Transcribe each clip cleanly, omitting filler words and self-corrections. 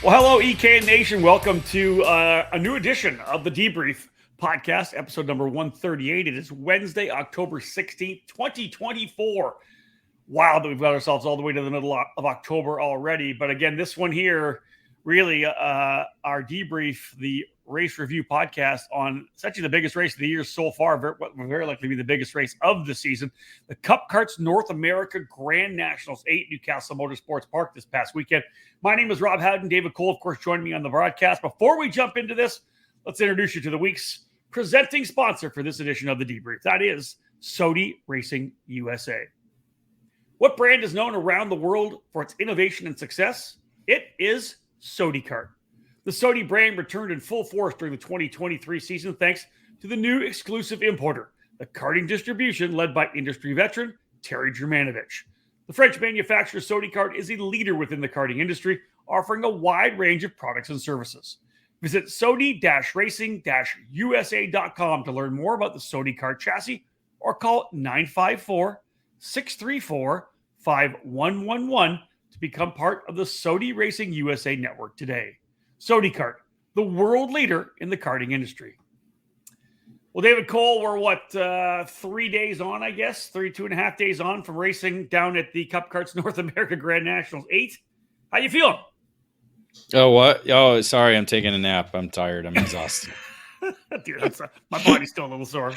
Well, hello, EKN Nation. Welcome to a new edition of the Debrief podcast, episode number 138. It is Wednesday, October 16th, 2024. Wow, that we've got ourselves all the way to the middle of October already. But again, this one here, really, our Debrief, the race review podcast on essentially the biggest race of the year so far, what will very likely be the biggest race of the season, the Karts North America Grand Nationals 8, Newcastle Motorsports Park this past weekend. My name is Rob Howden. David Cole, of course, joined me on the broadcast. Before we jump into this, let's introduce you to the week's presenting sponsor for this edition of the Debrief. That is Sodi Racing USA. What brand is known around the world for its innovation and success? It is Sodi Kart. The Sodi brand returned in full force during the 2023 season thanks to the new exclusive importer, the karting distribution led by industry veteran Terry Germanovich. The French manufacturer Sodi Kart is a leader within the karting industry, offering a wide range of products and services. Visit Sodi-Racing-USA.com to learn more about the Sodi Kart chassis or call 954-634-5111 to become part of the Sodi Racing USA network today. Sodi Kart, the world leader in the karting industry. Well, David Cole, we're 3 days on, I guess, 2.5 days on from racing down at the Karts North America Grand Nationals 8. How you feeling? Oh, what? Oh, sorry, I'm taking a nap. I'm tired. I'm exhausted. Dude, my body's still a little sore.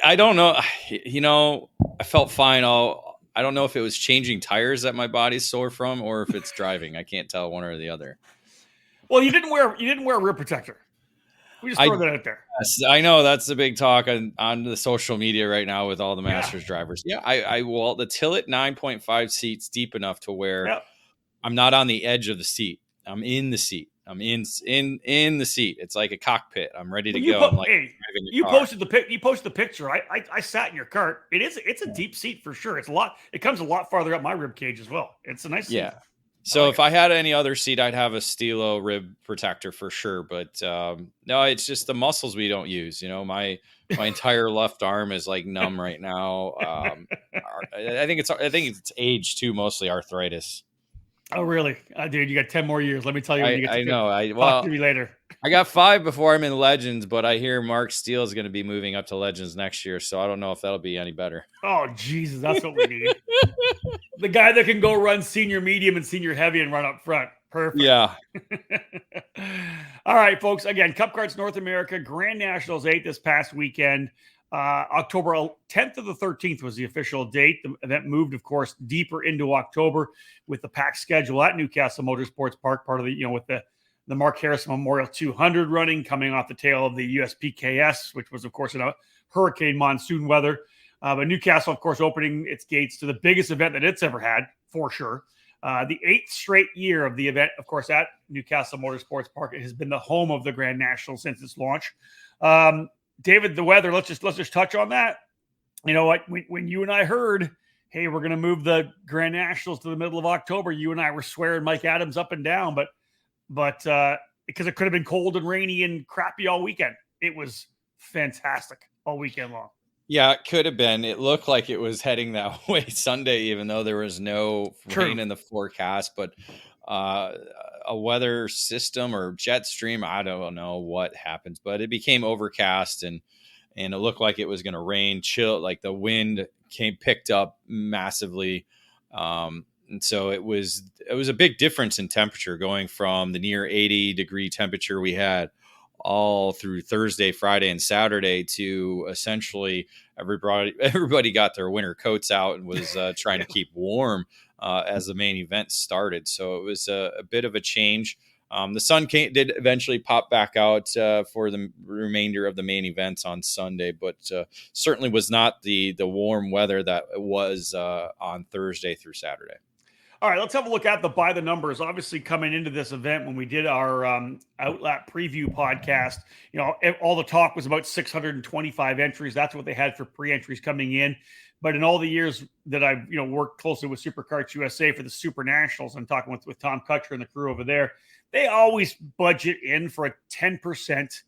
I don't know. I felt fine. I don't know if it was changing tires that my body's sore from or if it's driving. I can't tell one or the other. Well, you didn't wear a rear protector. We just throw that out there. Yes, I know that's the big talk on the social media right now with all the Masters drivers. Yeah, I will. The Tillet 9.5 seat's deep enough to where I'm not on the edge of the seat. I'm in the seat. I'm in the seat. It's like a cockpit. I'm ready to go. You posted the picture. I sat in your cart. It's a deep seat for sure. It comes a lot farther up my rib cage as well. It's a nice seat. Yeah. So if I had any other seat, I'd have a Stilo rib protector for sure. But no, it's just the muscles we don't use. You know, my entire left arm is like numb right now. I think it's age too, mostly arthritis. Oh, really? Dude, you got 10 more years. Let me tell you when you get to talk to me later. I got 5 before I'm in Legends, but I hear Mark Steele is going to be moving up to Legends next year, so I don't know if that'll be any better. Oh, Jesus, that's what we need. The guy that can go run senior medium and senior heavy and run up front. Perfect. Yeah. All right, folks. Again, Karts North America Grand Nationals 8 this past weekend. October 10th to the 13th was the official date. The event moved, of course, deeper into October with the packed schedule at Newcastle Motorsports Park, part of the, with the Mark Harrison Memorial 200 running coming off the tail of the USPKS, which was, of course, in a hurricane monsoon weather. But Newcastle, of course, opening its gates to the biggest event that it's ever had, for sure. The 8th straight year of the event, of course, at Newcastle Motorsports Park. It has been the home of the Grand National since its launch. David, the weather, let's just touch on that. You know what? When you and I heard, hey, we're going to move the Grand Nationals to the middle of October, you and I were swearing Mike Adams up and down, but because it could have been cold and rainy and crappy all weekend. It was fantastic all weekend long. Yeah, it could have been. It looked like it was heading that way Sunday, even though there was no rain in the forecast, but a weather system or jet stream, I don't know what happens, but it became overcast and it looked like it was going to rain, chill, like the wind picked up massively. And so it was a big difference in temperature going from the near 80-degree temperature we had all through Thursday, Friday, and Saturday to essentially everybody got their winter coats out and was trying to keep warm as the main event started. So it was a bit of a change. The sun did eventually pop back out for the remainder of the main events on Sunday, but certainly was not the warm weather that it was on Thursday through Saturday. All right, let's have a look at by the numbers. Obviously, coming into this event, when we did our Outlet preview podcast, all the talk was about 625 entries. That's what they had for pre-entries coming in. But in all the years that I've worked closely with Superkarts USA for the Super Nationals, I'm talking with Tom Kutcher and the crew over there, they always budget in for a 10%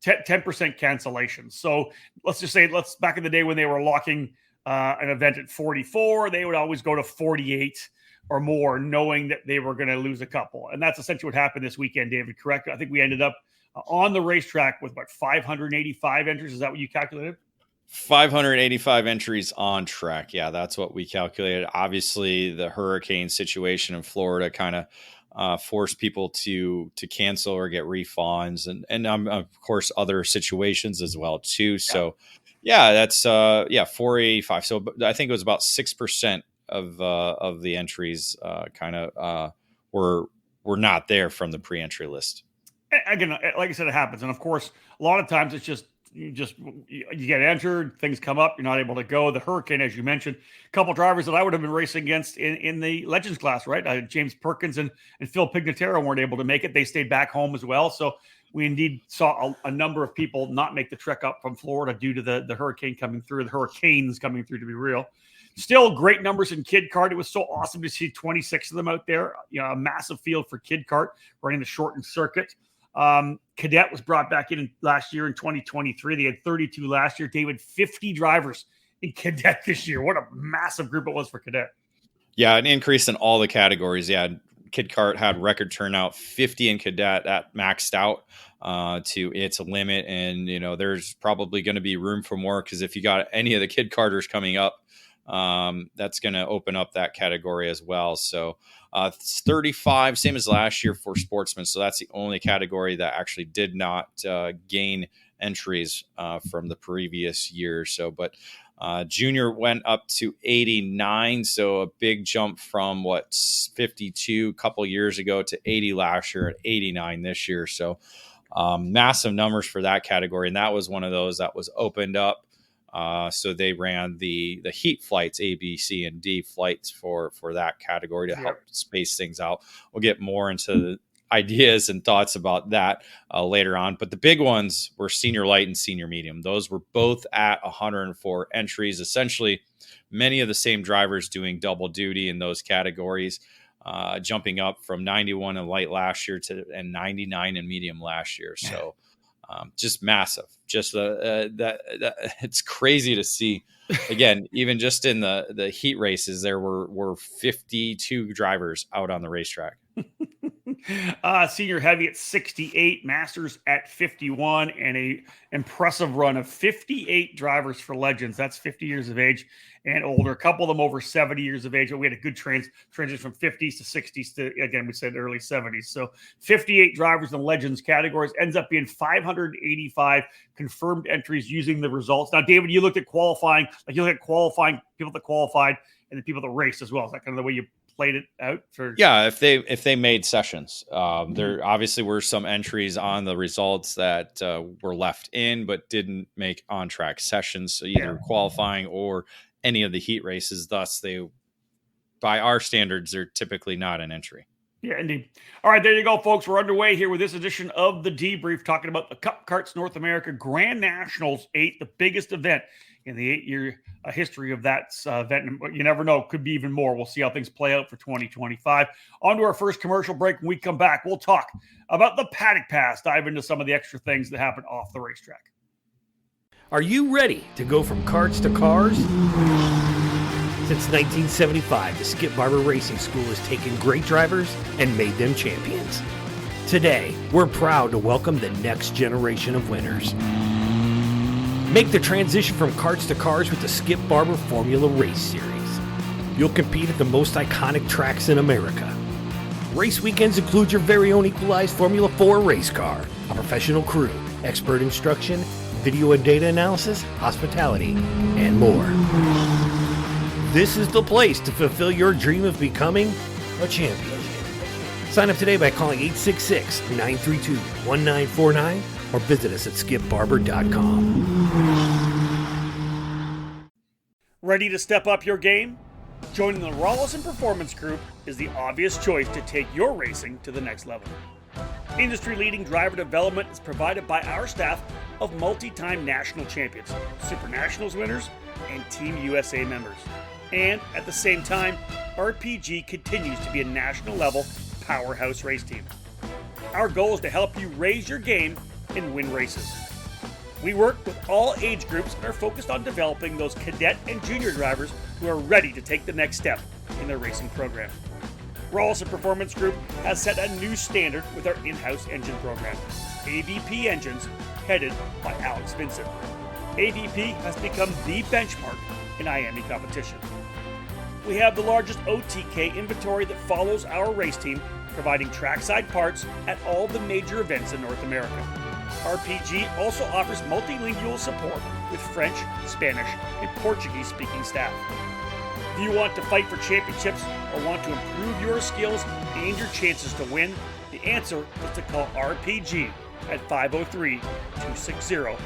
10% cancellation. So let's just say, back in the day when they were locking an event at 44, they would always go to 48 or more, knowing that they were going to lose a couple. And that's essentially what happened this weekend, David, correct? I think we ended up on the racetrack with, 585 entries? Is that what you calculated? 585 entries on track. Yeah, that's what we calculated. Obviously, the hurricane situation in Florida kind of forced people to cancel or get refunds, and of course other situations as well too. Yeah. So, yeah, that's 485. So I think it was about 6% of the entries were not there from the pre-entry list. Again, like I said, it happens, and of course, a lot of times it's just you get entered, things come up, you're not able to go. The hurricane, as you mentioned, a couple drivers that I would have been racing against in the Legends class, right? James Perkins and Phil Pignataro weren't able to make it. They stayed back home as well. So we indeed saw a number of people not make the trek up from Florida due to the hurricane coming through, the hurricanes coming through, to be real. Still great numbers in Kid Kart. It was so awesome to see 26 of them out there. A massive field for Kid Kart running the shortened circuit. Cadet was brought back in last year in 2023. They had 32 last year. David, 50 drivers in Cadet this year. What a massive group it was for Cadet. Yeah, an increase in all the categories. Yeah, Kid Kart had record turnout, 50 in Cadet. That maxed out to its limit. And, there's probably going to be room for more because if you got any of the Kid Karters coming up, that's going to open up that category as well. So it's 35, same as last year for sportsmen. So that's the only category that actually did not gain entries from the previous year. So, but junior went up to 89. So a big jump from 52 a couple years ago to 80 last year and 89 this year. So massive numbers for that category. And that was one of those that was opened up. So they ran the heat flights, A, B, C, and D flights for that category to help space things out. We'll get more into the ideas and thoughts about that later on. But the big ones were senior light and senior medium. Those were both at 104 entries. Essentially, many of the same drivers doing double duty in those categories, jumping up from 91 in light last year and 99 in medium last year. So just massive. Just it's crazy to see. Again, even just in the heat races, there were 52 drivers out on the racetrack. Senior heavy at 68, masters at 51, and a impressive run of 58 drivers for Legends. That's 50 years of age and older. A couple of them over 70 years of age. But we had a good transition from 50s to 60s to, again, we said early 70s. So 58 drivers in Legends categories, ends up being 585 confirmed entries using the results. Now, David, you looked at qualifying, people that qualified and the people that raced as well. Is that kind of the way you played it out? If they made sessions, there obviously were some entries on the results that were left in but didn't make on track sessions, so either qualifying or any of the heat races. Thus, they, by our standards, they're typically not an entry. Yeah, indeed. All right, there you go, folks. We're underway here with this edition of the Debrief, talking about the Cup Karts North America Grand Nationals 8, the biggest event in the 8-year history of that event. And you never know, could be even more. We'll see how things play out for 2025. On to our first commercial break. When we come back, we'll talk about the Paddock Pass, dive into some of the extra things that happen off the racetrack. Are you ready to go from karts to cars? Since 1975, the Skip Barber Racing School has taken great drivers and made them champions. Today, we're proud to welcome the next generation of winners. Make the transition from karts to cars with the Skip Barber Formula Race Series. You'll compete at the most iconic tracks in America. Race weekends include your very own equalized Formula 4 race car, a professional crew, expert instruction, video and data analysis, hospitality, and more. This is the place to fulfill your dream of becoming a champion. Sign up today by calling 866-932-1949 or visit us at skipbarber.com. Ready to step up your game? Joining the Rollison Performance Group is the obvious choice to take your racing to the next level. Industry-leading driver development is provided by our staff of multi-time national champions, Super Nationals winners, and Team USA members. And at the same time, RPG continues to be a national-level powerhouse race team. Our goal is to help you raise your game and win races. We work with all age groups and are focused on developing those cadet and junior drivers who are ready to take the next step in their racing program. Rawlson Performance Group has set a new standard with our in-house engine program, AVP Engines, headed by Alex Vincent. AVP has become the benchmark in IAME competition. We have the largest OTK inventory that follows our race team, providing trackside parts at all the major events in North America. RPG also offers multilingual support with French, Spanish, and Portuguese-speaking staff. If you want to fight for championships or want to improve your skills and your chances to win, the answer is to call RPG at 503-260-4514.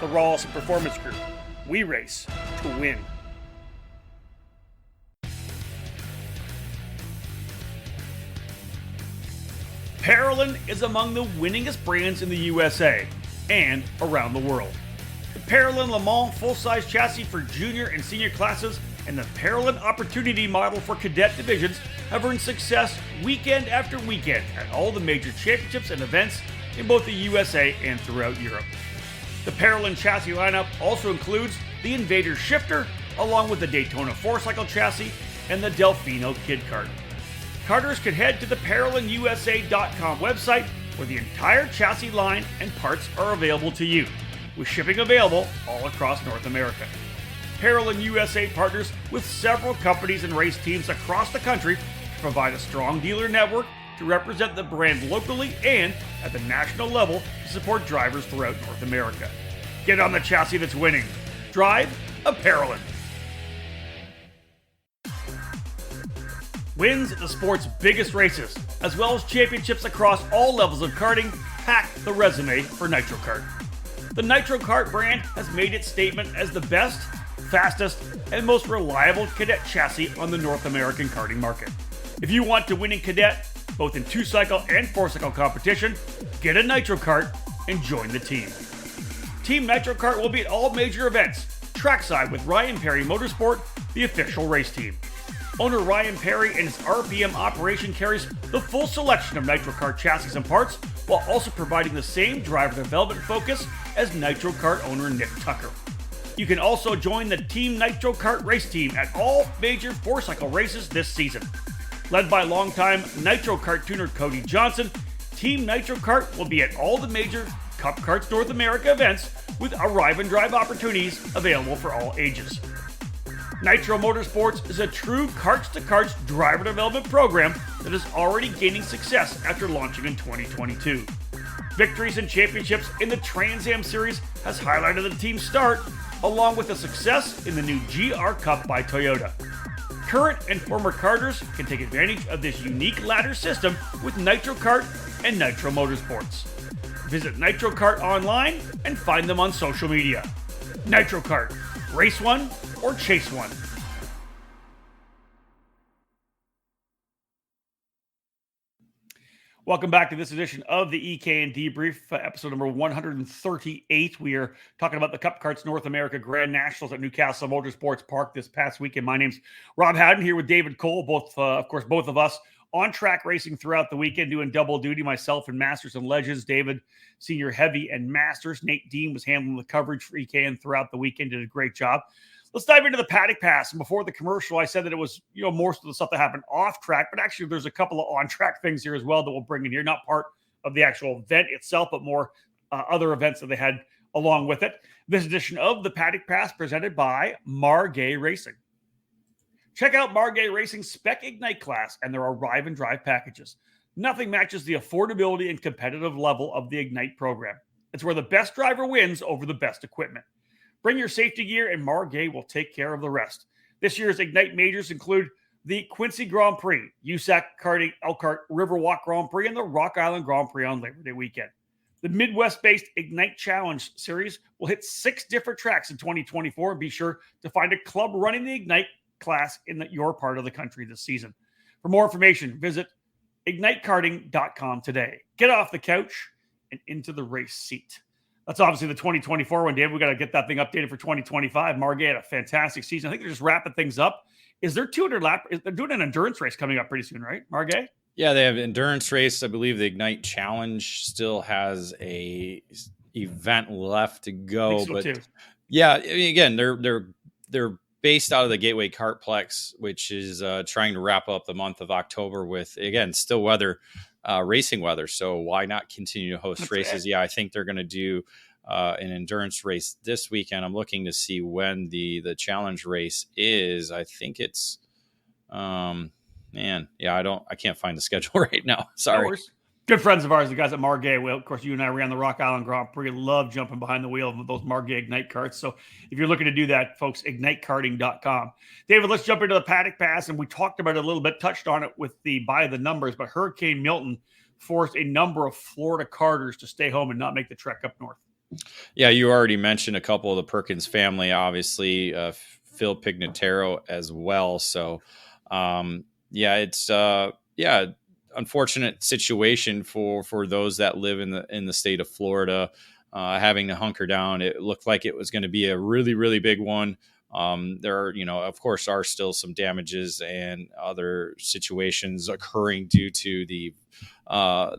The Rawlson Performance Group. We race to win. Parolin is among the winningest brands in the USA and around the world. The Parolin Le Mans full-size chassis for junior and senior classes and the Parolin Opportunity model for cadet divisions have earned success weekend after weekend at all the major championships and events in both the USA and throughout Europe. The Parolin chassis lineup also includes the Invader shifter, along with the Daytona 4-cycle chassis and the Delfino Kid Kart. Karters can head to the ParolinUSA.com website where the entire chassis line and parts are available to you, with shipping available all across North America. Parolin USA partners with several companies and race teams across the country to provide a strong dealer network to represent the brand locally and at the national level to support drivers throughout North America. Get on the chassis that's winning. Drive a Parolin. Wins at the sport's biggest races, as well as championships across all levels of karting, pack the resume for Nitro Kart. The Nitro Kart brand has made its statement as the best, fastest, and most reliable cadet chassis on the North American karting market. If you want to win in cadet, both in 2-cycle and 4-cycle competition, get a Nitro Kart and join the team. Team Nitro Kart will be at all major events, trackside with Ryan Perry Motorsport, the official race team. Owner Ryan Perry and his RPM operation carries the full selection of Nitro Kart chassis and parts, while also providing the same driver development focus as Nitro Kart owner Nick Tucker. You can also join the Team Nitro Kart race team at all major 4-cycle races this season. Led by longtime Nitro Kart tuner Cody Johnson, Team Nitro Kart will be at all the major Cup Karts North America events with arrive and drive opportunities available for all ages. Nitro Motorsports is a true karts-to-karts driver development program that is already gaining success after launching in 2022. Victories and championships in the Trans Am Series has highlighted the team's start, along with the success in the new GR Cup by Toyota. Current and former karters can take advantage of this unique ladder system with Nitro Kart and Nitro Motorsports. Visit Nitro Kart online and find them on social media. Nitro Kart, race one or chase one. Welcome back to this edition of the EKN Debrief, episode number 138. We are talking about the Cup Karts North America Grand Nationals at Newcastle Motorsports Park this past weekend. My name's Rob Haddon, here with David Cole, both of us on track racing throughout the weekend, doing double duty, myself and Masters and Legends. David, Senior Heavy and Masters. Nate Dean was handling the coverage for EKN throughout the weekend, did a great job. Let's dive into the paddock pass. And before the commercial, I said that it was, most of the stuff that happened off track, but actually there's a couple of on track things here as well that we'll bring in here. Not part of the actual event itself, but more other events that they had along with it. This edition of the paddock pass presented by Margay Racing. Check out Margay Racing's Spec Ignite class and their arrive and drive packages. Nothing matches the affordability and competitive level of the Ignite program. It's where the best driver wins over the best equipment. Bring your safety gear and Margay will take care of the rest. This year's Ignite majors include the Quincy Grand Prix, USAC Karting Elkhart Riverwalk Grand Prix, and the Rock Island Grand Prix on Labor Day weekend. The Midwest-based Ignite Challenge Series will hit 6 different tracks in 2024. Be sure to find a club running the Ignite class in your part of the country this season. For more information, visit ignitekarting.com today. Get off the couch and into the race seat. That's obviously the 2024 one, Dave. We got to get that thing updated for 2025. Margay had a fantastic season. I think they're just wrapping things up. Is there 200 lap? They're doing an endurance race coming up pretty soon, right, Margay? Yeah, they have endurance race. I believe the Ignite Challenge still has a event left to go. I think so too. Yeah, again, they're based out of the Gateway Kartplex, which is trying to wrap up the month of October with, again, still weather, racing weather. So why not continue to host races? Yeah, I think they're going to do an endurance race this weekend. I'm looking to see when the challenge race is. I think it's, I can't find the schedule right now. Sorry. No, good friends of ours, the guys at Margay. Well, of course, you and I ran the Rock Island Grand Prix. Love jumping behind the wheel of those Margay Ignite karts. So if you're looking to do that, folks, ignitekarting.com. David, let's jump into the Paddock Pass. And we talked about it a little bit, touched on it with the by the numbers, but Hurricane Milton forced a number of Florida karters to stay home and not make the trek up north. Yeah, you already mentioned a couple of the Perkins family, obviously, Phil Pignataro as well. So, it's unfortunate situation for those that live in the state of Florida, having to hunker down. It looked like it was going to be a really, really big one. There are, of course, are still some damages and other situations occurring due to the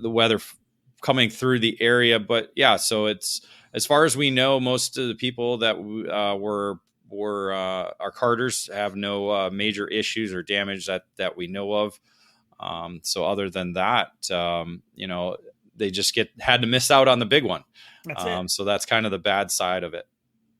weather coming through the area. But yeah, so it's, as far as we know, most of the people that were our karters have no major issues or damage that we know of. So other than that, they just had to miss out on the big one. That's it. So that's kind of the bad side of it.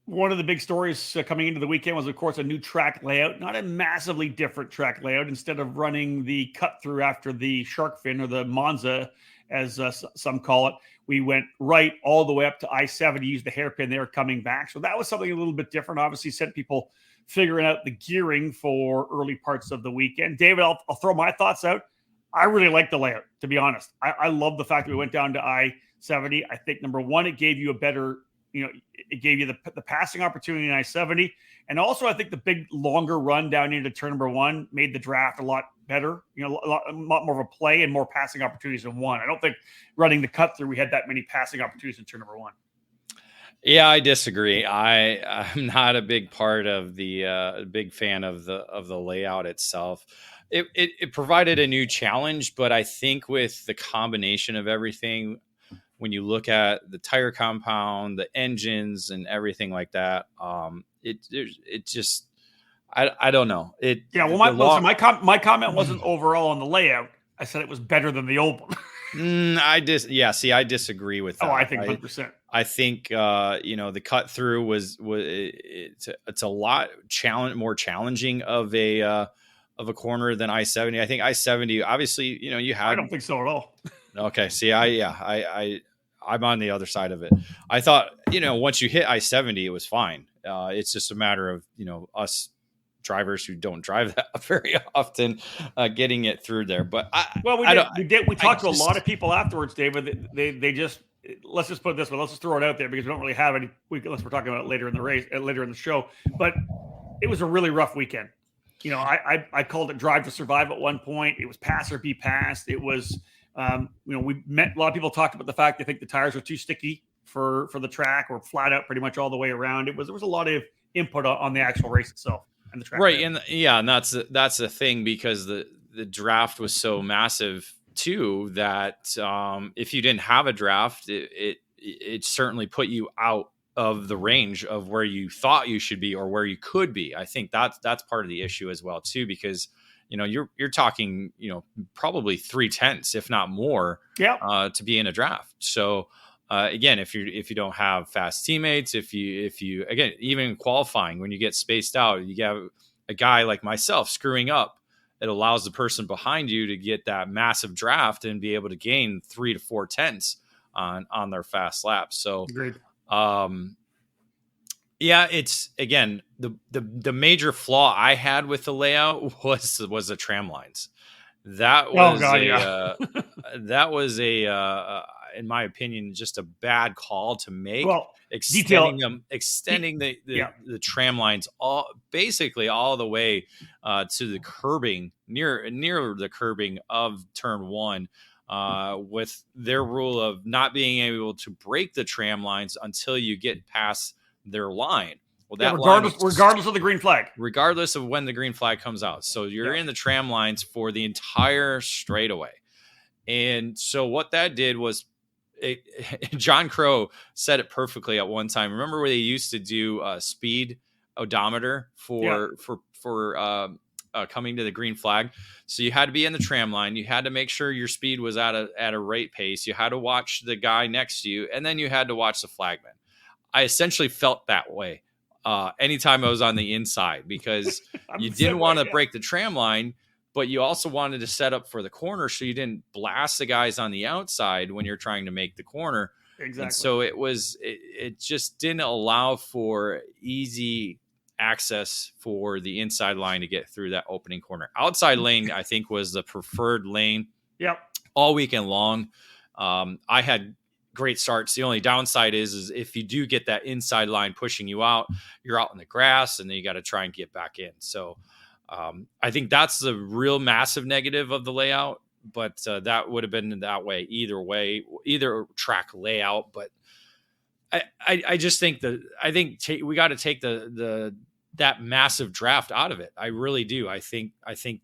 One of the big stories coming into the weekend was, of course, a new track layout, not a massively different track layout. Instead of running the cut through after the shark fin, or the Monza, as some call it, we went right all the way up to I-70, used the hairpin there coming back. So that was something a little bit different. Obviously, sent people figuring out the gearing for early parts of the weekend. David, I'll throw my thoughts out. I really like the layout, to be honest. I love the fact that we went down to I-70. I think, number one, it gave you a better, it gave you the passing opportunity in I-70. And also, I think the big, longer run down into turn number one made the draft a lot better, a lot more of a play and more passing opportunities than one. I don't think running the cut through, we had that many passing opportunities in turn number one. Yeah, I disagree. I'm not a big part of big fan of the layout itself. It provided a new challenge, but I think with the combination of everything, when you look at the tire compound, the engines, and everything like that, it just, I don't know. My comment wasn't overall on the layout. I said it was better than the old one. I disagree with that. Oh, I think 100%. I think the cut through it's a lot more challenging of a corner than I-70. I think I-70, obviously, you had. I don't think so at all. Okay. See, I'm on the other side of it. I thought, once you hit I-70, it was fine. It's just a matter of, us drivers who don't drive that very often, getting it through there. But we talked to a lot of people afterwards, David. They just, let's just put it this way. Let's just throw it out there, because we don't really have any, unless we're talking about it later in the race, later in the show. But it was a really rough weekend. I called it drive to survive at one point. It was pass or be passed. It was, we met a lot of people talked about the fact they think the tires are too sticky for the track, or flat out pretty much all the way around. There was a lot of input on the actual race itself and the track. Right. And that's the thing, because the draft was so massive too, that if you didn't have a draft, it certainly put you out of the range of where you thought you should be or where you could be. I think that's part of the issue as well too, because you're talking probably 3/10, if not more, to be in a draft. So again, if you don't have fast teammates, if you again, even qualifying, when you get spaced out, you have a guy like myself screwing up, it allows the person behind you to get that massive draft and be able to gain 3 to 4 tenths on their fast laps. So agreed. It's, again, the major flaw I had with the layout was the tram lines. That was in my opinion, just a bad call to make. Well, extending the tram lines basically all the way to the curbing, near the curbing of turn one, with their rule of not being able to break the tram lines until you get past their line. Well, that regardless of the green flag, regardless of when the green flag comes out. So you're in the tram lines for the entire straightaway. And so what that did was, John Crow said it perfectly at one time. Remember where they used to do speed odometer for coming to the green flag. So you had to be in the tram line. You had to make sure your speed was at a right pace. You had to watch the guy next to you, and then you had to watch the flagman. I essentially felt that way anytime I was on the inside, because you didn't want to break the tram line, but you also wanted to set up for the corner so you didn't blast the guys on the outside when you're trying to make the corner. Exactly. And so it just didn't allow for easy access for the inside line to get through that opening corner. Outside lane, I think, was the preferred lane. Yep. All weekend long. I had great starts. The only downside is if you do get that inside line pushing you out, you're out in the grass, and then you got to try and get back in. So I think that's the real massive negative of the layout, but that would have been that way, either track layout. But I just think we got to take that massive draft out of it. I really do. I think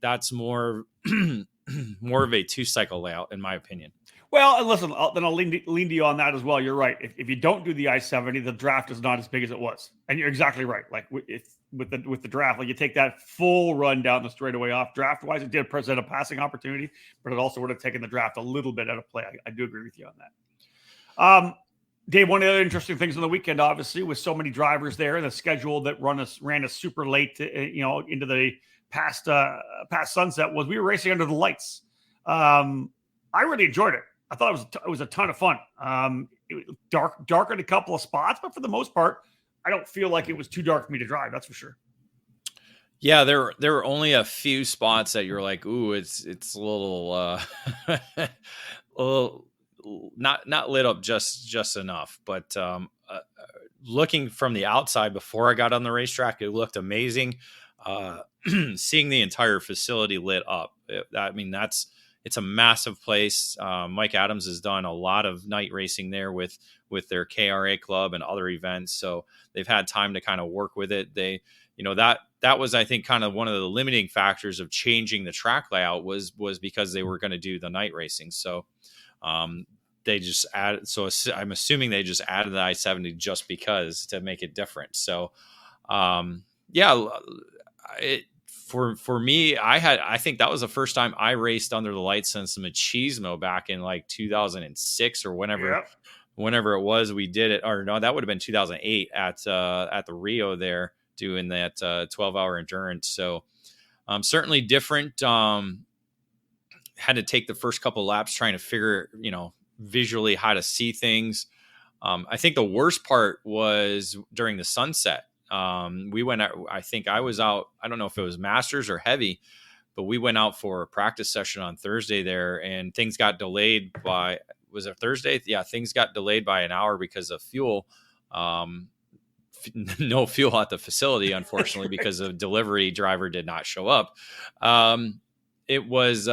that's more of a 2-cycle layout, in my opinion. Well, and listen, then I'll lean to you on that as well. You're right. If you don't do the I-70, the draft is not as big as it was, and you're exactly right. Like with the draft, like you take that full run down the straightaway off. Draft wise, it did present a passing opportunity, but it also would have taken the draft a little bit out of play. I do agree with you on that. Dave, one of the other interesting things on the weekend, obviously, with so many drivers there, and the schedule that ran us super late, into the past sunset, was we were racing under the lights. I really enjoyed it. I thought it was a ton of fun. It was dark in a couple of spots, but for the most part, I don't feel like it was too dark for me to drive. That's for sure. Yeah, there were only a few spots that you're like, ooh, it's a little, a little not lit up just enough. But looking from the outside before I got on the racetrack, it looked amazing. Seeing the entire facility lit up, it's a massive place. Mike Adams has done a lot of night racing there with their KRA club and other events. So they've had time to kind of work with it. That was, I think, kind of one of the limiting factors of changing the track layout was because they were going to do the night racing. So they just added. So I'm assuming they just added the I-70 just because to make it different. So For me, I think that was the first time I raced under the lights since the Machismo back in like 2006 or whenever it was we did it. Or no, that would have been 2008 at the Rio there doing that 12-hour endurance. So certainly different. Had to take the first couple laps trying to figure, visually how to see things. I think the worst part was during the sunset. We went out, I think I was out, I don't know if it was Masters or Heavy, but we went out for a practice session on Thursday there, and things got delayed by, was it Thursday? Yeah, things got delayed by an hour because of fuel. No fuel at the facility, unfortunately, because the delivery driver did not show up. It was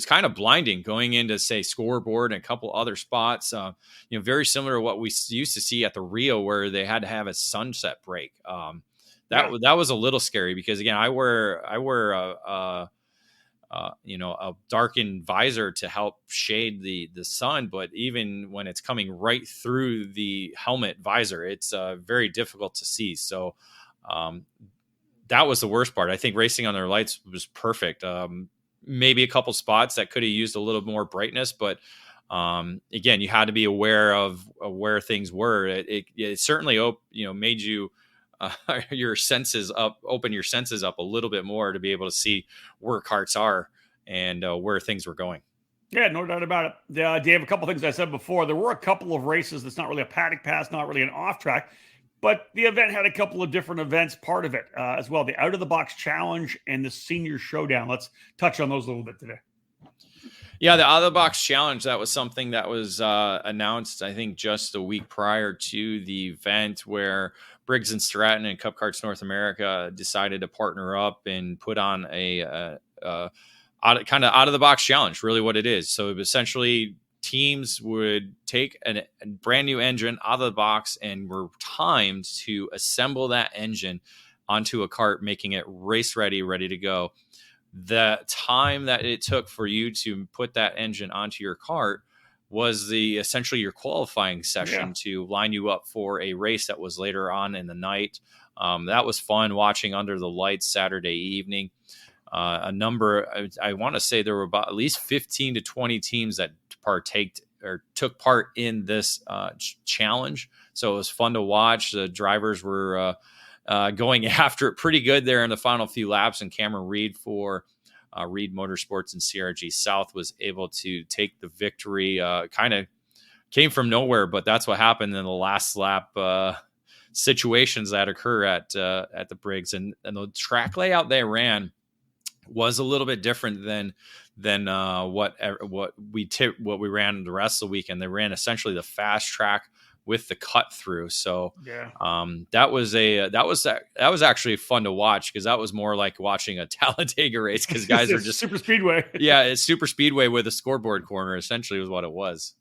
kind of blinding going into, say, Scoreboard and a couple other spots, very similar to what we used to see at the Rio, where they had to have a sunset break. That was a little scary because, again, I wear a darkened visor to help shade the sun, but even when it's coming right through the helmet visor, it's very difficult to see. So that was the worst part. I think racing on their lights was perfect. Maybe a couple spots that could have used a little more brightness, but again, you had to be aware of where things were. It certainly made you open your senses up a little bit more to be able to see where karts are and where things were going. Yeah, no doubt about it. Dave, a couple things I said before. There were a couple of races that's not really a paddock pass, not really an off track, but the event had a couple of different events part of it as well. The Out of the Box Challenge and the Senior Showdown. Let's touch on those a little bit today. Yeah, the Out of the Box Challenge, that was something that was announced, I think, just a week prior to the event, where Briggs & Stratton and Cup Karts North America decided to partner up and put on a kind of out of the box challenge, really what it is. So essentially, teams would take a brand new engine out of the box and were timed to assemble that engine onto a kart, making it race ready to go. The time that it took for you to put that engine onto your kart was essentially your qualifying session to line you up for a race that was later on in the night. That was fun watching under the lights Saturday evening. I want to say there were about at least 15 to 20 teams that took part in this challenge. So it was fun to watch. The drivers were going after it pretty good there in the final few laps, and Cameron Reed for Reed Motorsports and CRG South was able to take the victory. Kind of came from nowhere, but that's what happened in the last lap situations that occur at the Briggs, and the track layout they ran was a little bit different than what we ran the rest of the weekend. They ran essentially the fast track with the cut through. So that was actually fun to watch, because that was more like watching a Talladega race, because guys are just super speedway. Yeah, it's super speedway with a scoreboard corner, essentially, was what it was.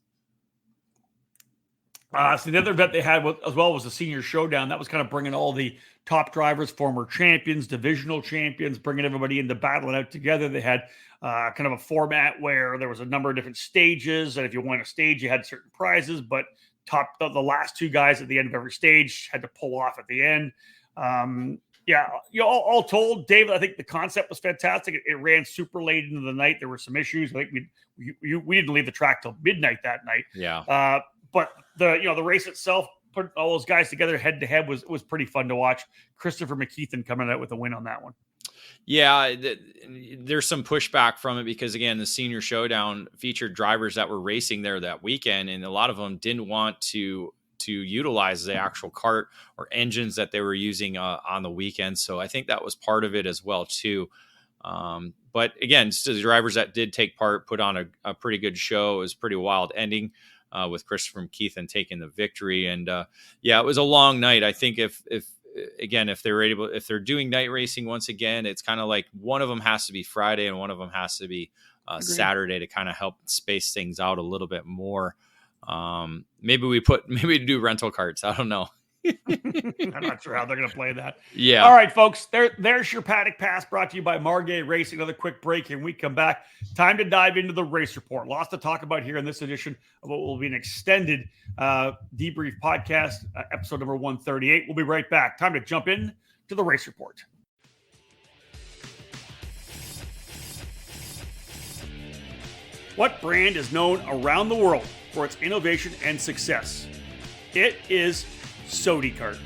So the other event they had as well was the Senior Showdown. That was kind of bringing all the top drivers, former champions, divisional champions, bringing everybody in to battle it out together. They had kind of a format where there was a number of different stages, and if you won a stage, you had certain prizes, but the last two guys at the end of every stage had to pull off at the end. All told, David, I think the concept was fantastic. It ran super late into the night. There were some issues. I think we didn't leave the track till midnight that night. Yeah. But the race itself, put all those guys together head to head was pretty fun to watch. Christopher McKeithen coming out with a win on that one. Yeah, there's some pushback from it, because again, the Senior Showdown featured drivers that were racing there that weekend, and a lot of them didn't want to utilize the actual kart or engines that they were using on the weekend. So I think that was part of it as well too. But again, still, the drivers that did take part put on a pretty good show. It was a pretty wild ending. With Christopher Keithan taking the victory. And it was a long night. I think if they're doing night racing once again, it's kind of like one of them has to be Friday and one of them has to be Saturday to kind of help space things out a little bit more. Maybe we do rental carts. I don't know. I'm not sure how they're going to play that. Yeah. All right, folks. There's your Paddock Pass, brought to you by Margay Racing. Another quick break, and we come back. Time to dive into the race report. Lots to talk about here in this edition of what will be an extended debrief podcast, episode number 138. We'll be right back. Time to jump in to the race report. What brand is known around the world for its innovation and success? It is Sodi Kart.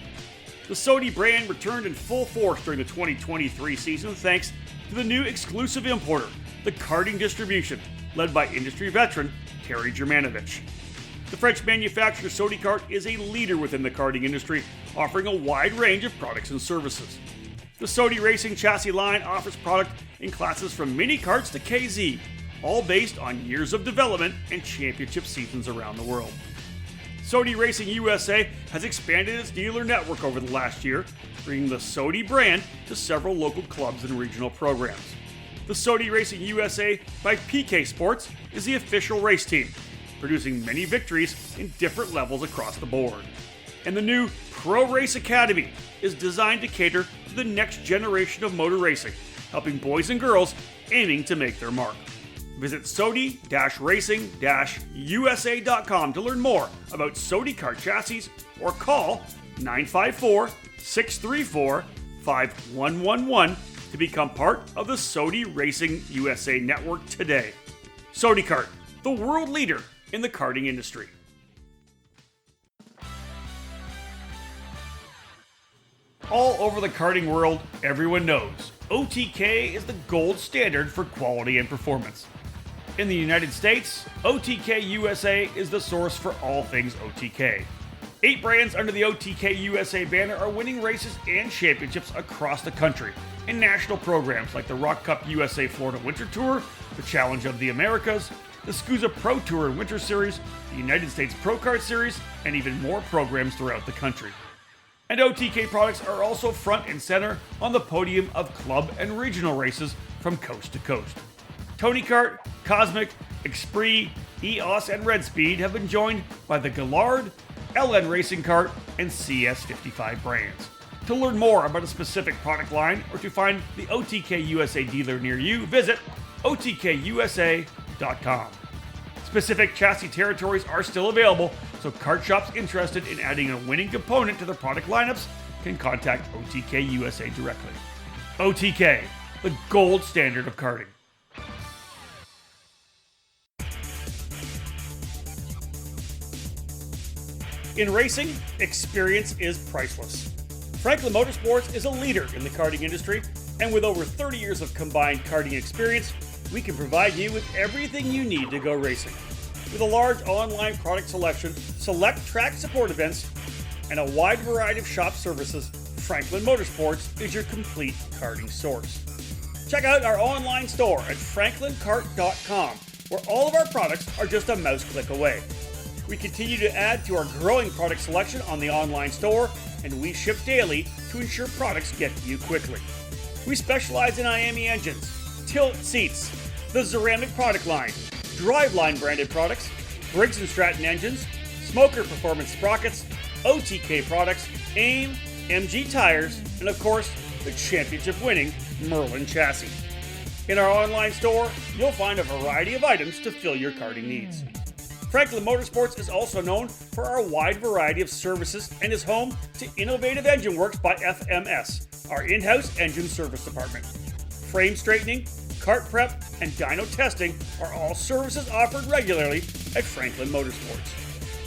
The Sodi brand returned in full force during the 2023 season thanks to the new exclusive importer, the Karting Distribution, led by industry veteran Terry Germanovich. The French manufacturer Sodi Kart is a leader within the karting industry, offering a wide range of products and services. The Sodi Racing chassis line offers product in classes from mini karts to KZ, all based on years of development and championship seasons around the world. Sodi Racing USA has expanded its dealer network over the last year, bringing the Sodi brand to several local clubs and regional programs. The Sodi Racing USA by PK Sports is the official race team, producing many victories in different levels across the board. And the new Pro Race Academy is designed to cater to the next generation of motor racing, helping boys and girls aiming to make their mark. Visit Sodi-Racing-USA.com to learn more about Sodi Kart chassis, or call 954-634-5111 to become part of the Sodi Racing USA network today. Sodi Kart, the world leader in the karting industry. All over the karting world, everyone knows OTK is the gold standard for quality and performance. In the United States, OTK USA is the source for all things OTK. 8 brands under the OTK USA banner are winning races and championships across the country in national programs like the Rock Cup USA Florida Winter Tour, the Challenge of the Americas, the SCUSA Pro Tour and Winter Series, the United States Pro Kart Series, and even more programs throughout the country. And OTK products are also front and center on the podium of club and regional races from coast to coast. Tony Kart, Cosmic, Esprit, EOS, and Red Speed have been joined by the Gallard, LN Racing Kart, and CS55 brands. To learn more about a specific product line or to find the OTK USA dealer near you, visit otkusa.com. Specific chassis territories are still available, so kart shops interested in adding a winning component to their product lineups can contact OTK USA directly. OTK, the gold standard of karting. In racing, experience is priceless. Franklin Motorsports is a leader in the karting industry, and with over 30 years of combined karting experience, we can provide you with everything you need to go racing. With a large online product selection, select track support events, and a wide variety of shop services, Franklin Motorsports is your complete karting source. Check out our online store at franklinkart.com, where all of our products are just a mouse click away. We continue to add to our growing product selection on the online store, and we ship daily to ensure products get to you quickly. We specialize in IAME engines, tilt seats, the ceramic product line, Driveline branded products, Briggs & Stratton engines, Smoker performance sprockets, OTK products, AIM, MG tires, and of course, the championship-winning Merlin chassis. In our online store, you'll find a variety of items to fill your karting needs. Franklin Motorsports is also known for our wide variety of services and is home to Innovative Engine Works by FMS, our in-house engine service department. Frame straightening, kart prep, and dyno testing are all services offered regularly at Franklin Motorsports.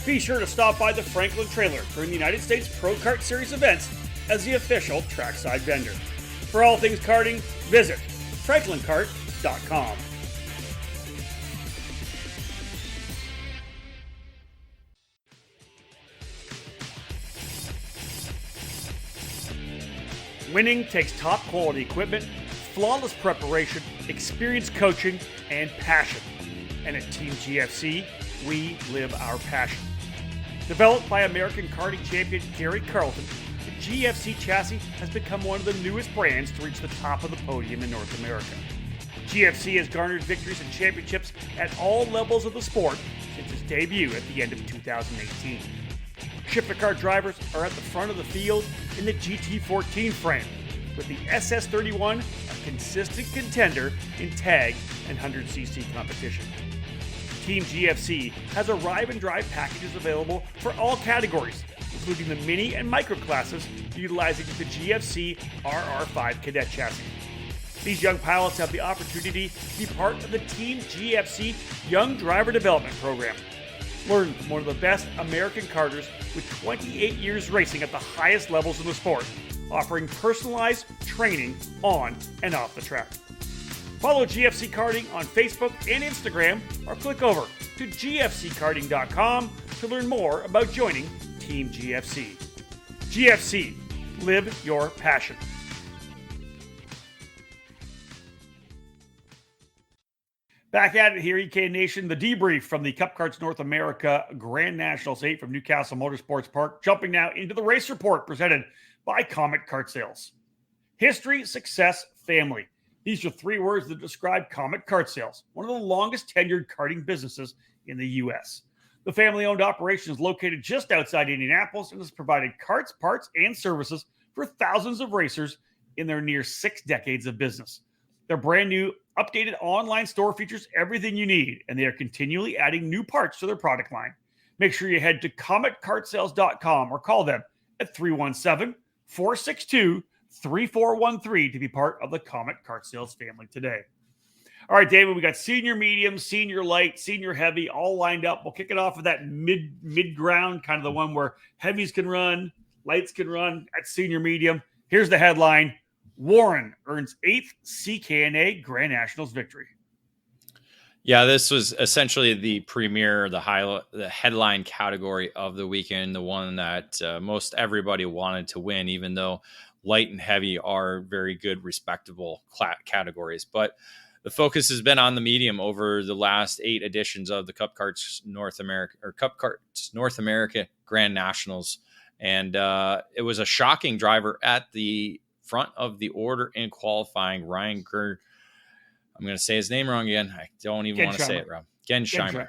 Be sure to stop by the Franklin trailer during the United States Pro Kart Series events as the official trackside vendor. For all things karting, visit franklinkart.com. Winning takes top quality equipment, flawless preparation, experienced coaching, and passion. And at Team GFC, we live our passion. Developed by American karting champion Gary Carlton, the GFC chassis has become one of the newest brands to reach the top of the podium in North America. GFC has garnered victories and championships at all levels of the sport since its debut at the end of 2018. Shifter kart drivers are at the front of the field in the GT14 frame, with the SS31 a consistent contender in tag and 100cc competition. Team GFC has arrive and drive packages available for all categories, including the mini and micro classes utilizing the GFC RR5 cadet chassis. These young pilots have the opportunity to be part of the Team GFC Young Driver Development Program. Learn from one of the best American karters with 28 years racing at the highest levels in the sport, offering personalized training on and off the track. Follow GFC Karting on Facebook and Instagram, or click over to gfckarting.com to learn more about joining Team GFC. GFC, live your passion. Back at it here, EKN Nation, the debrief from the Cup Karts North America Grand Nationals 8 from Newcastle Motorsports Park. Jumping now into the race report presented by Comet Kart Sales. History, success, family. These are three words that describe Comet Kart Sales, one of the longest tenured karting businesses in the U.S. The family-owned operation is located just outside Indianapolis and has provided karts, parts, and services for thousands of racers in their near 6 decades of business. Their brand new updated online store features everything you need, and they are continually adding new parts to their product line. Make sure you head to cometkartsales.com or call them at 317-462-3413 to be part of the Comet Kart Sales family today. All right, David, we got senior medium, senior light, senior heavy all lined up. We'll kick it off with that mid ground, kind of the one where heavies can run, lights can run at senior medium. Here's the headline. Warren earns 8th CKNA Grand Nationals victory. Yeah, this was essentially the premier, the headline category of the weekend, the one that most everybody wanted to win, even though light and heavy are very good, respectable categories. But the focus has been on the medium over the last 8 editions of the Cup Karts North America Grand Nationals. And it was a shocking driver at the front of the order in qualifying, Ryan Gerd. I'm going to say his name wrong again. I don't even want to say it, Rob. Gensheimer.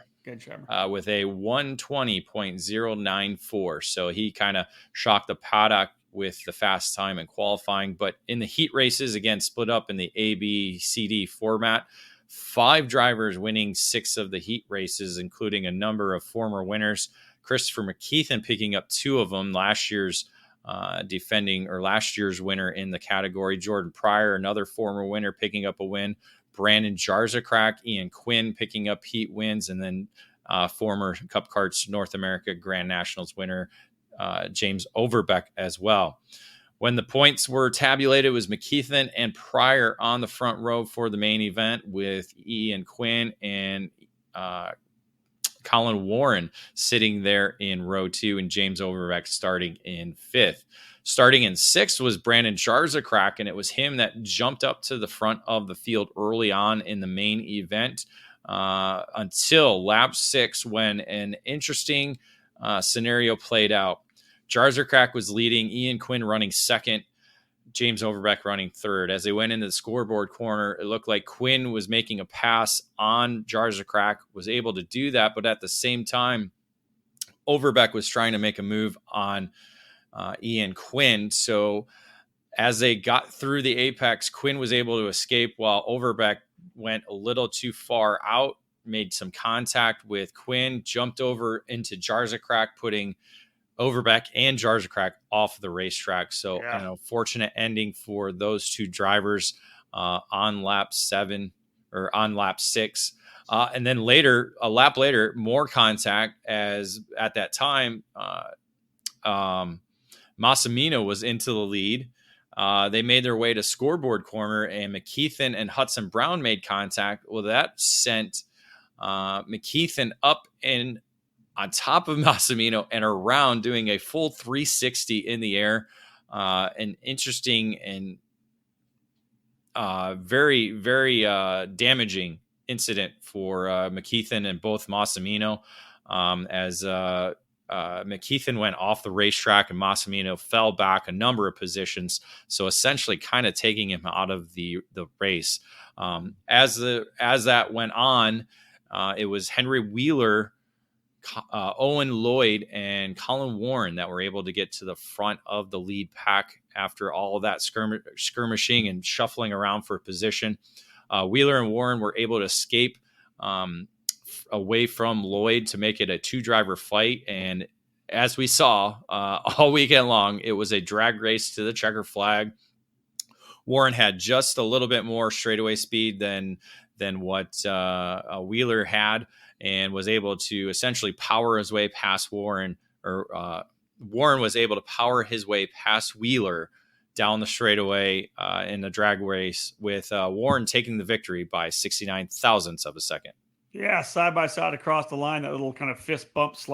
With a 120.094. So he kind of shocked the paddock with the fast time in qualifying. But in the heat races, again, split up in the A, B, C, D format. 5 drivers winning 6 of the heat races, including a number of former winners. Christopher McKeithen picking up 2 of them, last year's winner in the category. Jordan Pryor, another former winner, picking up a win. Brandon Jarzakrak, Ian Quinn picking up heat wins, and then former Cup Karts North America Grand Nationals winner James Overbeck as well. When the points were tabulated, it was McKeithen and Pryor on the front row for the main event, with Ian Quinn and Colin Warren sitting there in row 2, and James Overbeck starting in 5th. Starting in 6th was Brandon Jarzakrak, and it was him that jumped up to the front of the field early on in the main event until lap 6, when an interesting scenario played out. Jarzakrak was leading, Ian Quinn running 2nd, James Overbeck running 3rd. As they went into the scoreboard corner, it looked like Quinn was making a pass on Jarzakrak, was able to do that, but at the same time, Overbeck was trying to make a move on Ian Quinn. So as they got through the apex, Quinn was able to escape while Overbeck went a little too far out, made some contact with Quinn, jumped over into Jarzakrak, putting Overbeck and Jarzakrak off the racetrack. So, fortunate ending for those 2 drivers on lap 7 or on lap 6. And then later, a lap later, more contact, as at that time, Massimino was into the lead. They made their way to scoreboard corner, and McKeithen and Hudson Brown made contact. Well, that sent McKeithen up and on top of Massimino and around, doing a full 360 in the air. An interesting and very, very damaging incident for McKeithen and both Massimino, as McKeithen went off the racetrack and Massimino fell back a number of positions, so essentially kind of taking him out of the race. As that went on, it was Henry Wheeler, Owen Lloyd, and Colin Warren that were able to get to the front of the lead pack after all of that skirmishing and shuffling around for position. Wheeler and Warren were able to escape away from Lloyd to make it a 2-driver fight. And as we saw all weekend long, it was a drag race to the checker flag. Warren had just a little bit more straightaway speed than what Wheeler had, and was able to essentially power his way past Warren, or Warren was able to power his way past Wheeler down the straightaway in the drag race, with Warren taking the victory by 69 thousandths of a second. Yeah, side by side across the line, that little kind of fist bump /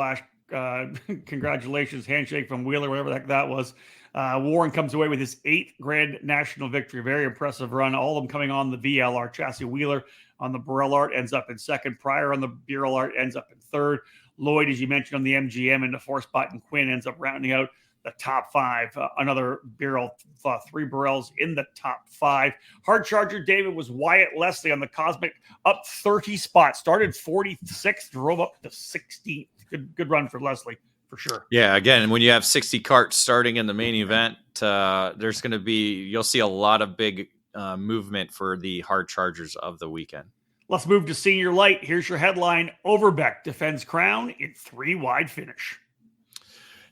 congratulations handshake from Wheeler, whatever the heck that was. Warren comes away with his 8th Grand National victory. Very impressive run. All of them coming on the VLR chassis. Wheeler on the Burrell Art ends up in 2nd. Pryor on the Burrell Art ends up in 3rd. Lloyd, as you mentioned, on the MGM in the 4th spot, and Quinn ends up rounding out the top 5. Another Burrell, 3 Burrells in the top 5. Hard Charger David was Wyatt Leslie on the Cosmic, up 30 spots. Started 46th, drove up to 16th. Good run for Leslie, for sure. Yeah, again, when you have 60 carts starting in the main event, there's going to be, you'll see a lot of big movement for the Hard Chargers of the weekend. Let's move to Senior Light. Here's your headline. Overbeck defends crown in 3-wide finish.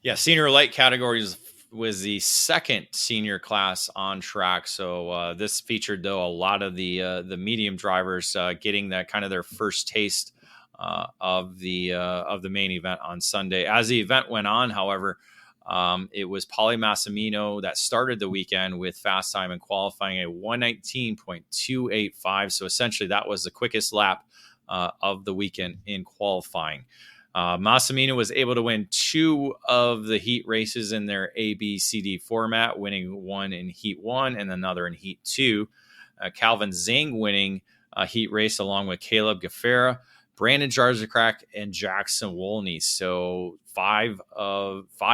Yeah, Senior Light categories was the 2nd senior class on track. So this featured, though, a lot of the medium drivers getting that kind of their first taste of the main event on Sunday. As the event went on, however, it was Paulie Massimino that started the weekend with fast time and qualifying a 119.285. So essentially that was the quickest lap of the weekend in qualifying. Massimino was able to win 2 of the heat races in their ABCD format, winning one in Heat 1 and another in Heat 2. Calvin Zing winning a heat race along with Caleb Gaffera, Brandon Jarzakrak, and Jackson Wolney. So 5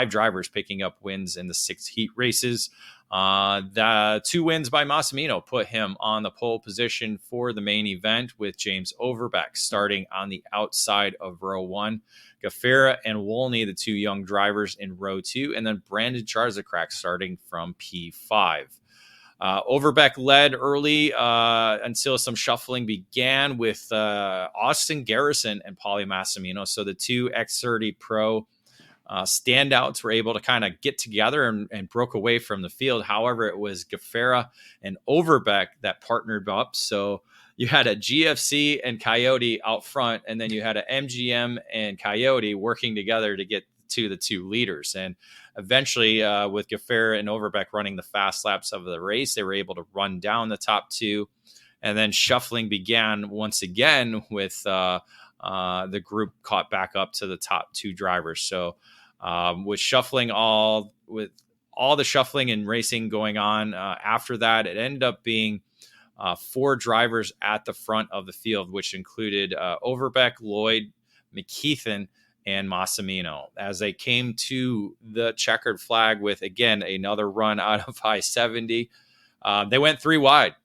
drivers picking up wins in the 6 heat races. The 2 wins by Massimino put him on the pole position for the main event, with James Overbeck starting on the outside of row 1. Gaffera and Wolney, the 2 young drivers, in row 2, and then Brandon Jarzakrak starting from P5. Overbeck led early until some shuffling began with Austin Garrison and Paulie Massimino. So the two X30 Pro standouts were able to kind of get together and broke away from the field. However, it was Gaffera and Overbeck that partnered up. So you had a GFC and Coyote out front, and then you had a MGM and Coyote working together to get to the two leaders. And eventually, with Gaffera and Overbeck running the fast laps of the race, they were able to run down the top two. And then shuffling began once again with the group caught back up to the top two drivers. So with all the shuffling and racing going on after that, it ended up being four drivers at the front of the field, which included Overbeck, Lloyd, McKeithen, and Massimino, as they came to the checkered flag with, again, another run out of I-70. They went three wide.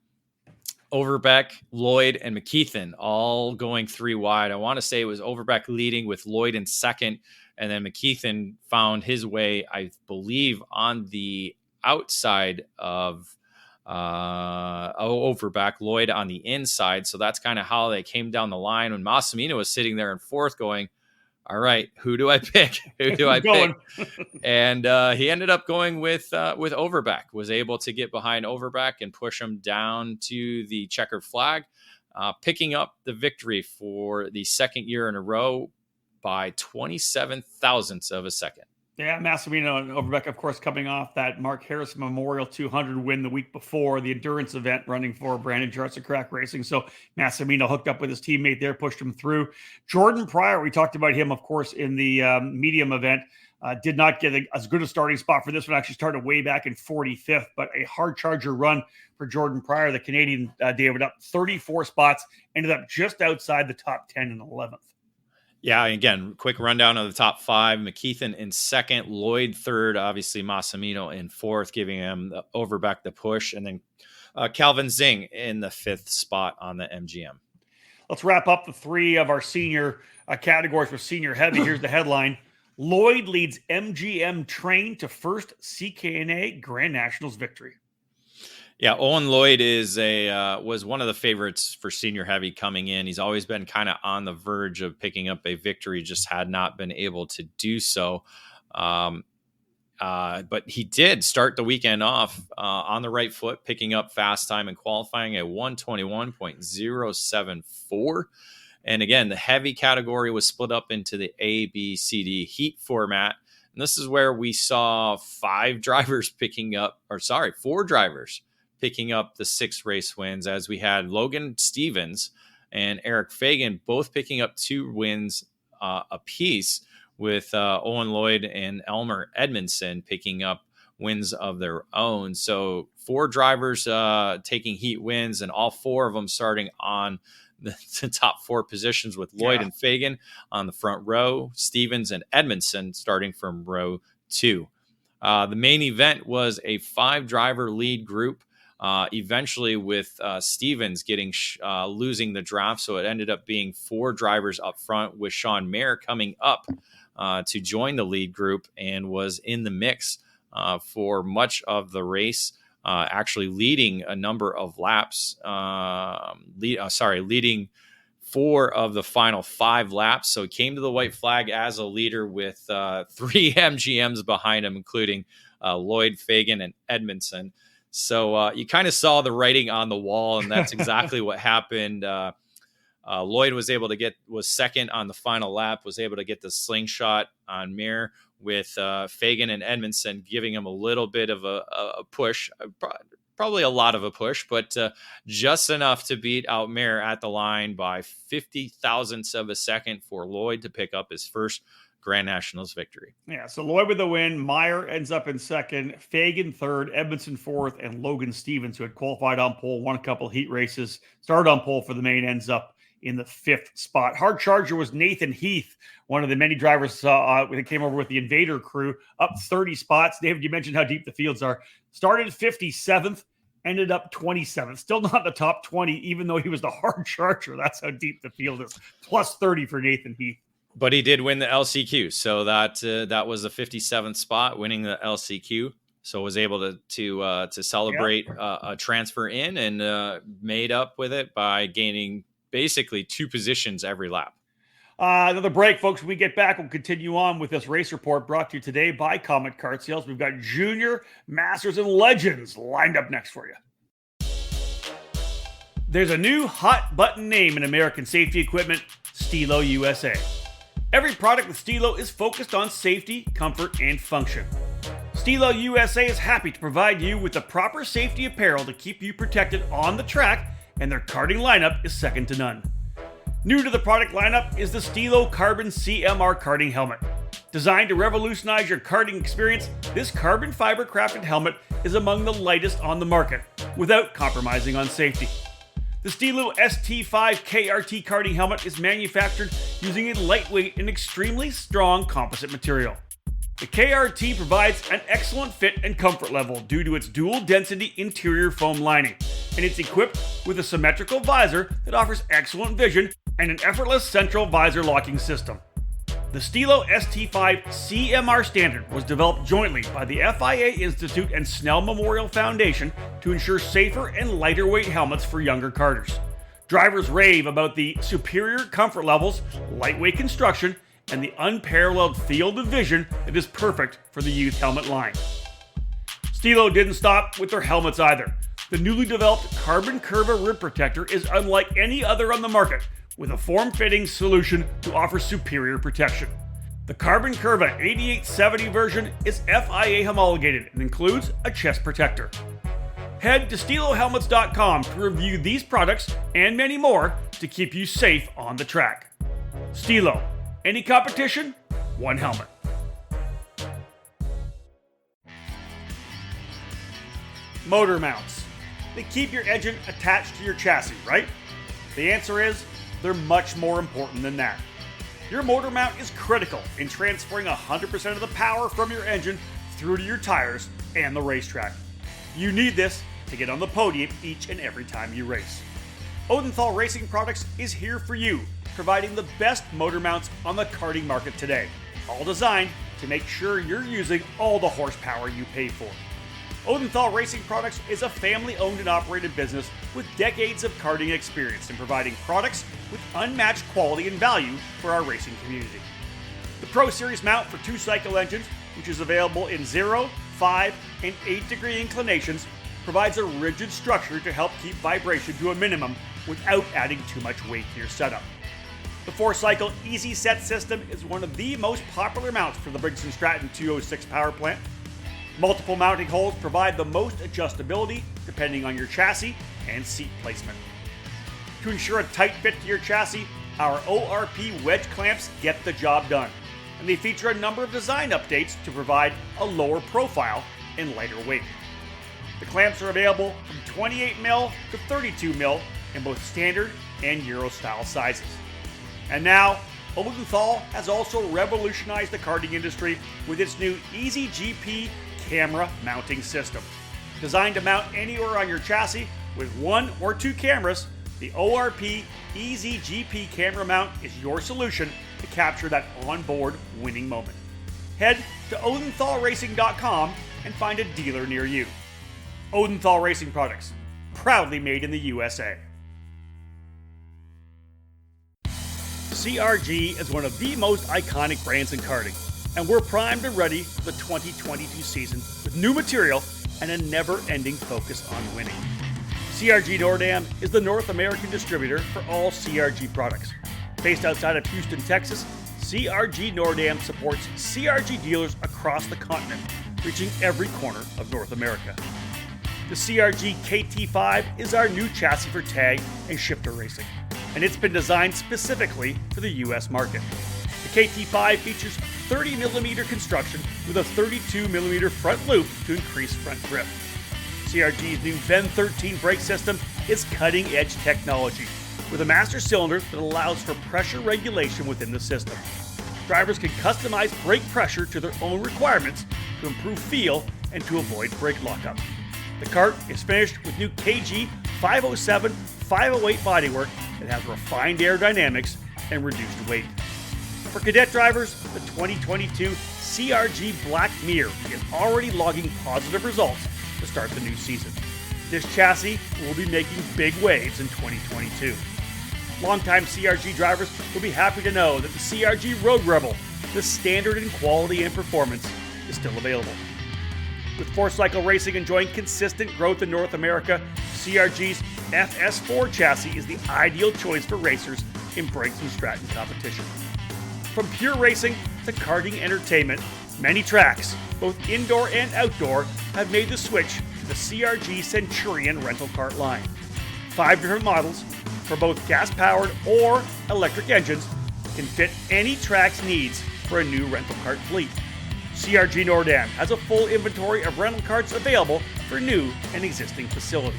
Overbeck, Lloyd, and McKeithen all going three wide. I want to say it was Overbeck leading with Lloyd in second, and then McKeithen found his way, I believe, on the outside of Overbeck, Lloyd on the inside. So that's kind of how they came down the line when Massimino was sitting there in fourth going, all right, who do I pick? Who do I pick? And he ended up going with Overbeck, was able to get behind Overbeck and push him down to the checkered flag, picking up the victory for the second year in a row by 27 thousandths of a second. Yeah, Massimino and Overbeck, of course, coming off that Mark Harrison Memorial 200 win the week before, the endurance event running for Brandon Jarts at Crack Racing. So Massimino hooked up with his teammate there, pushed him through. Jordan Pryor, we talked about him, of course, in the medium event. Did not get as good a starting spot for this one. Actually started way back in 45th, but a hard charger run for Jordan Pryor, the Canadian David, up 34 spots, ended up just outside the top 10 and 11th. Yeah, again, quick rundown of the top five. McKeithen in second, Lloyd third, obviously Massimino in fourth, giving him Overbeck the push, and then Calvin Zing in the fifth spot on the MGM. Let's wrap up the three of our senior categories for senior heavy. Here's the headline. Lloyd leads MGM train to first CKNA Grand Nationals victory. Yeah, Owen Lloyd was one of the favorites for senior heavy coming in. He's always been kind of on the verge of picking up a victory, just had not been able to do so. But he did start the weekend off on the right foot, picking up fast time and qualifying at 1:21.074. And again, the heavy category was split up into the A, B, C, D heat format. And this is where we saw four drivers picking up the 6 race wins, as we had Logan Stevens and Eric Fagan both picking up 2 wins apiece, with Owen Lloyd and Elmer Edmondson picking up wins of their own. So 4 drivers taking heat wins, and all 4 of them starting on the top 4 positions, with Lloyd and Fagan on the front row, Stevens and Edmondson starting from row 2. The main event was a 5-driver lead group. Eventually with Stevens getting losing the draft. So it ended up being 4 drivers up front, with Sean Mayer coming up to join the lead group and was in the mix for much of the race, actually leading a number of laps, leading 4 of the final 5 laps. So he came to the white flag as a leader with 3 MGMs behind him, including Lloyd, Fagan, and Edmondson. So you kind of saw the writing on the wall, and that's exactly what happened. Lloyd was second on the final lap, was able to get the slingshot on Mir, with Fagan and Edmondson giving him a little bit of a push, probably a lot of a push, but just enough to beat out Mir at the line by 50 thousandths of a second for Lloyd to pick up his first Grand Nationals victory. Yeah, so Lloyd with the win. Meyer ends up in second, Fagan third, Edmondson fourth, and Logan Stevens, who had qualified on pole, won a couple heat races, started on pole for the main, ends up in the 5th spot. Hard charger was Nathan Heath, one of the many drivers that came over with the Invader crew, up 30 spots. David, you mentioned how deep the fields are. Started 57th, ended up 27th. Still not the top 20, even though he was the hard charger. That's how deep the field is. Plus 30 for Nathan Heath. But he did win the LCQ, so that was the 57th spot, winning the LCQ. So was able to celebrate a transfer in and made up with it by gaining basically 2 positions every lap. Another break, folks. When we get back, we'll continue on with this race report brought to you today by Comet Kart Sales. We've got Junior, Masters, and Legends lined up next for you. There's a new hot button name in American safety equipment, Stilo USA. Every product with Stilo is focused on safety, comfort, and function. Stilo USA is happy to provide you with the proper safety apparel to keep you protected on the track, and their karting lineup is second to none. New to the product lineup is the Stilo Carbon CMR karting helmet. Designed to revolutionize your karting experience, this carbon fiber crafted helmet is among the lightest on the market, without compromising on safety. The Stilo ST5 KRT karting helmet is manufactured using a lightweight and extremely strong composite material. The KRT provides an excellent fit and comfort level due to its dual density interior foam lining, and it's equipped with a symmetrical visor that offers excellent vision and an effortless central visor locking system. The Stilo ST5 CMR standard was developed jointly by the FIA Institute and Snell Memorial Foundation to ensure safer and lighter weight helmets for younger karters. Drivers rave about the superior comfort levels, lightweight construction, and the unparalleled field of vision that is perfect for the youth helmet line. Stilo didn't stop with their helmets either. The newly developed Carbon Curva rib protector is unlike any other on the market, with a form-fitting solution to offer superior protection. The Carbon Curva 8870 version is FIA homologated and includes a chest protector. Head to StiloHelmets.com to review these products and many more to keep you safe on the track. Stilo. Any competition, one helmet. Motor mounts. They keep your engine attached to your chassis, right? The answer is, they're much more important than that. Your motor mount is critical in transferring 100% of the power from your engine through to your tires and the racetrack. You need this to get on the podium each and every time you race. Odenthal Racing Products is here for you, providing the best motor mounts on the karting market today, all designed to make sure you're using all the horsepower you pay for. Odenthal Racing Products is a family-owned and operated business with decades of karting experience in providing products with unmatched quality and value for our racing community. The Pro Series mount for 2-cycle engines, which is available in 0, 5, and 8-degree inclinations, provides a rigid structure to help keep vibration to a minimum without adding too much weight to your setup. The 4-cycle Easy Set system is one of the most popular mounts for the Briggs & Stratton 206 power plant. Multiple mounting holes provide the most adjustability depending on your chassis and seat placement. To ensure a tight fit to your chassis, our ORP wedge clamps get the job done, and they feature a number of design updates to provide a lower profile and lighter weight. The clamps are available from 28mm to 32mm in both standard and Euro style sizes. And now, Odenthal has also revolutionized the karting industry with its new Easy GP camera mounting system. Designed to mount anywhere on your chassis with 1 or 2 cameras, the ORP Easy GP camera mount is your solution to capture that onboard winning moment. Head to OdenthalRacing.com and find a dealer near you. Odenthal Racing Products, proudly made in the USA. CRG is one of the most iconic brands in karting, and we're primed and ready for the 2022 season with new material and a never-ending focus on winning. CRG Nordam is the North American distributor for all CRG products. Based outside of Houston, Texas, CRG Nordam supports CRG dealers across the continent, reaching every corner of North America. The CRG KT5 is our new chassis for tag and shifter racing, and it's been designed specifically for the US market. The KT5 features 30mm construction with a 32mm front loop to increase front grip. CRG's new VEN 13 brake system is cutting-edge technology with a master cylinder that allows for pressure regulation within the system. Drivers can customize brake pressure to their own requirements to improve feel and to avoid brake lockup. The kart is finished with new KG 507, 508 bodywork that has refined aerodynamics and reduced weight. For cadet drivers, the 2022 CRG Black Mirror is already logging positive results to start the new season. This chassis will be making big waves in 2022. Longtime CRG drivers will be happy to know that the CRG Road Rebel, the standard in quality and performance, is still available. With 4-cycle racing enjoying consistent growth in North America, CRG's FS4 chassis is the ideal choice for racers in Briggs & Stratton competition. From pure racing to karting entertainment, many tracks, both indoor and outdoor, have made the switch to the CRG Centurion rental kart line. 5 different models for both gas-powered or electric engines can fit any track's needs for a new rental kart fleet. CRG Nordam has a full inventory of rental karts available for new and existing facilities.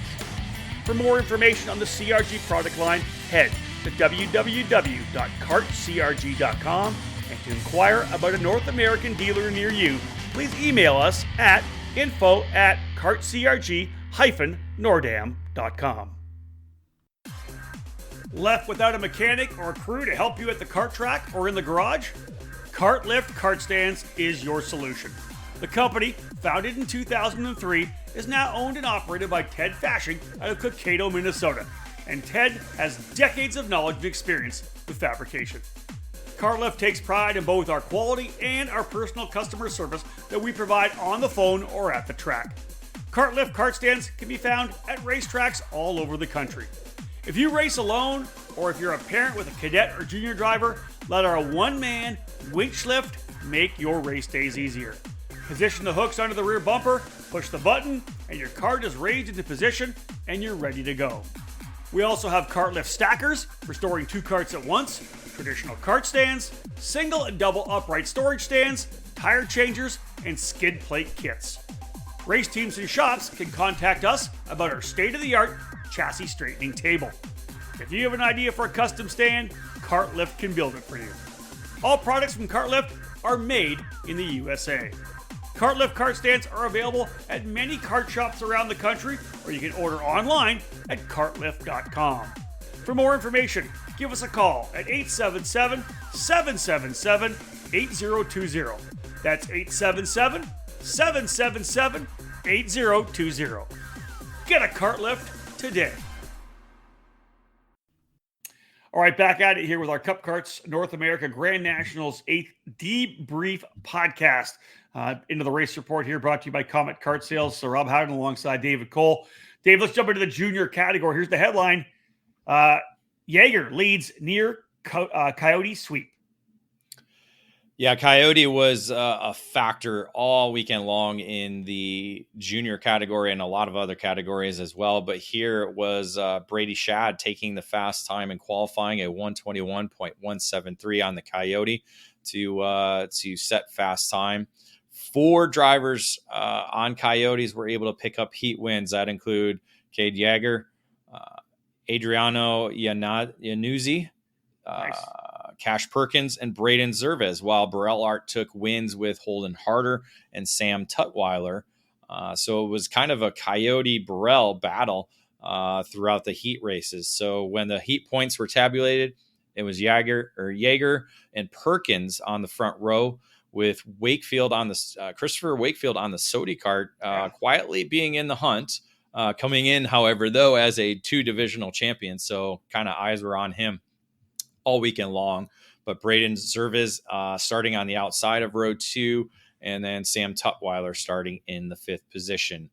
For more information on the CRG product line, head to www.kartcrg.com, and to inquire about a North American dealer near you, please email us at info@kartcrg-nordam.com. Left without a mechanic or a crew to help you at the kart track or in the garage? Kartlift Kart Stands is your solution. The company, founded in 2003, is now owned and operated by Ted Fashing out of Cokato, Minnesota, and Ted has decades of knowledge and experience with fabrication. Kartlift takes pride in both our quality and our personal customer service that we provide on the phone or at the track. Kartlift Kart Stands can be found at racetracks all over the country. If you race alone, or if you're a parent with a cadet or junior driver, let our one-man winch lift make your race days easier. Position the hooks under the rear bumper, push the button, and your kart is raised into position and you're ready to go. We also have Kartlift stackers for storing 2 karts at once, traditional kart stands, single and double upright storage stands, tire changers, and skid plate kits. Race teams and shops can contact us about our state-of-the-art chassis straightening table. If you have an idea for a custom stand, Kartlift can build it for you. All products from Kartlift are made in the USA. Kartlift kart stands are available at many kart shops around the country, or you can order online at kartlift.com. For more information, give us a call at 877-777-8020. That's 877-777-8020. Get a Kartlift today. All right, back at it here with our Cup Karts North America Grand Nationals 8th Debrief podcast. Into the race report here, brought to you by Comet Kart Sales. So Rob Howden alongside David Cole. Dave, let's jump into the junior category. Here's the headline. Jaeger leads near Coyote sweep. Yeah, Coyote was a factor all weekend long in the junior category and a lot of other categories as well. But here it was Brady Shad taking the fast time and qualifying at 121.173 on the Coyote to set fast time. 4 drivers on Coyotes were able to pick up heat wins. That include Cade Yeager, Adriano Iannuzzi, nice. Cash Perkins, and Braden Zervez, while Burrell Art took wins with Holden Harder and Sam Tutwiler. So it was kind of a Coyote-Burrell battle throughout the heat races. So when the heat points were tabulated, it was Yeager and Perkins on the front row, with Wakefield on the Christopher Wakefield on the Sodi kart, quietly being in the hunt. Coming in, however, though, as a 2-divisional champion. So kind of eyes were on him all weekend long. But Braden Zervez starting on the outside of row 2, and then Sam Tutwiler starting in the 5th position.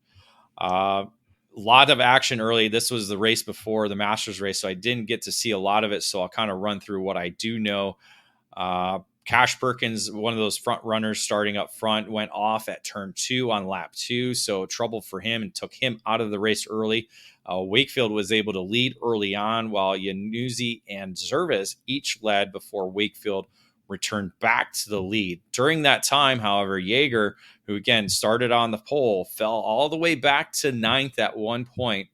Lot of action early. This was the race before the Masters race, so I didn't get to see a lot of it. So I'll kind of run through what I do know. Cash Perkins, one of those front runners starting up front, went off at turn 2 on lap 2. So trouble for him and took him out of the race early. Wakefield was able to lead early on, while Iannuzzi and Zervez each led before Wakefield returned back to the lead. During that time, however, Jaeger, who again started on the pole, fell all the way back to 9th at one point,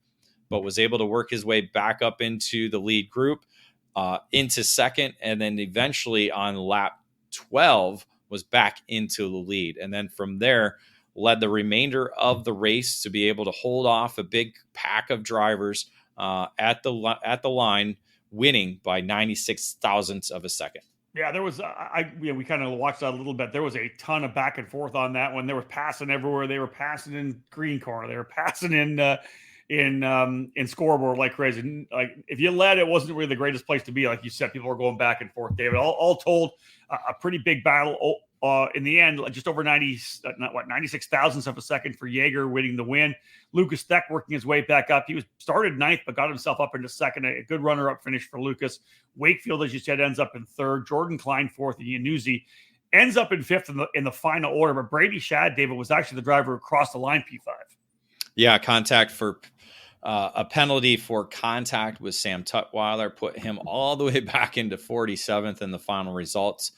but was able to work his way back up into the lead group, into 2nd, and then eventually on lap 12 was back into the lead. And then from there, led the remainder of the race to be able to hold off a big pack of drivers at the line, winning by 96 thousandths of a second. Yeah, there was. We kind of watched that a little bit. There was a ton of back and forth on that one. They were passing everywhere. They were passing in green corner. They were passing in scoreboard like crazy. Like if you led, it wasn't really the greatest place to be. Like you said, people were going back and forth. David, all told, a pretty big battle. In the end, just over 96 thousandths of a second for Jaeger winning the win. Lucas Theck working his way back up. He was started ninth, but got himself up into second. A good runner-up finish for Lucas. Wakefield, as you said, ends up in third. Jordan Klein fourth, and Yanuzzi ends up in fifth in the final order. But Brady Shad, David, was actually the driver who crossed the line P5. Yeah, contact for a penalty for contact with Sam Tutwiler put him all the way back into 47th in the final results.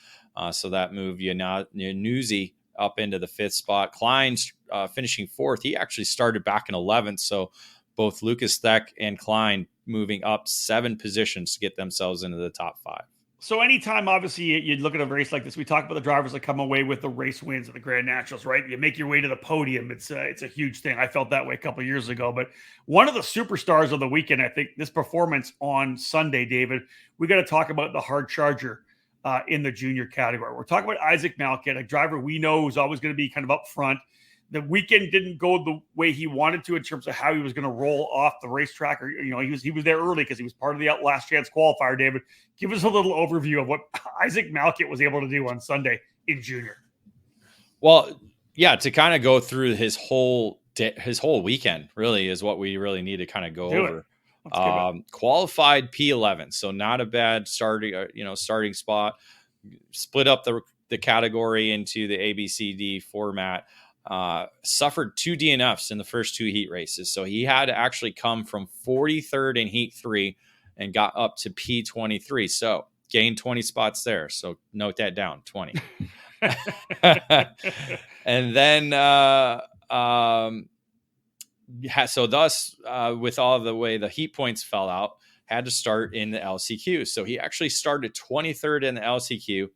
So that moved Yanuzzi up into the fifth spot. Klein's finishing fourth. He actually started back in 11th. So both Lucas Theck and Klein moving up 7 positions to get themselves into the top 5. So anytime, obviously, you look at a race like this, we talk about the drivers that come away with the race wins of the Grand Nationals, right? You make your way to the podium. It's a huge thing. I felt that way a couple of years ago. But one of the superstars of the weekend, I think, this performance on Sunday, David, we got to talk about the hard charger in the junior category. We're talking about Isaac Malkit, a driver we know is always going to be kind of up front. The weekend didn't go the way he wanted to in terms of how he was going to roll off the racetrack. Or, he was there early because he was part of the last chance qualifier. David, give us a little overview of what Isaac Malkit was able to do on Sunday in junior. Well, yeah, to kind of go through his whole weekend really is what we really need to kind of go over. Qualified P11, so not a bad starting spot. Split up the category into the ABCD format. Suffered 2 DNFs in the first 2 heat races, so he had to actually come from 43rd in heat 3 and got up to P23. So gained 20 spots there. So note that down, 20. And then so thus, with all the way the heat points fell out, had to start in the LCQ. So he actually started 23rd in the LCQ,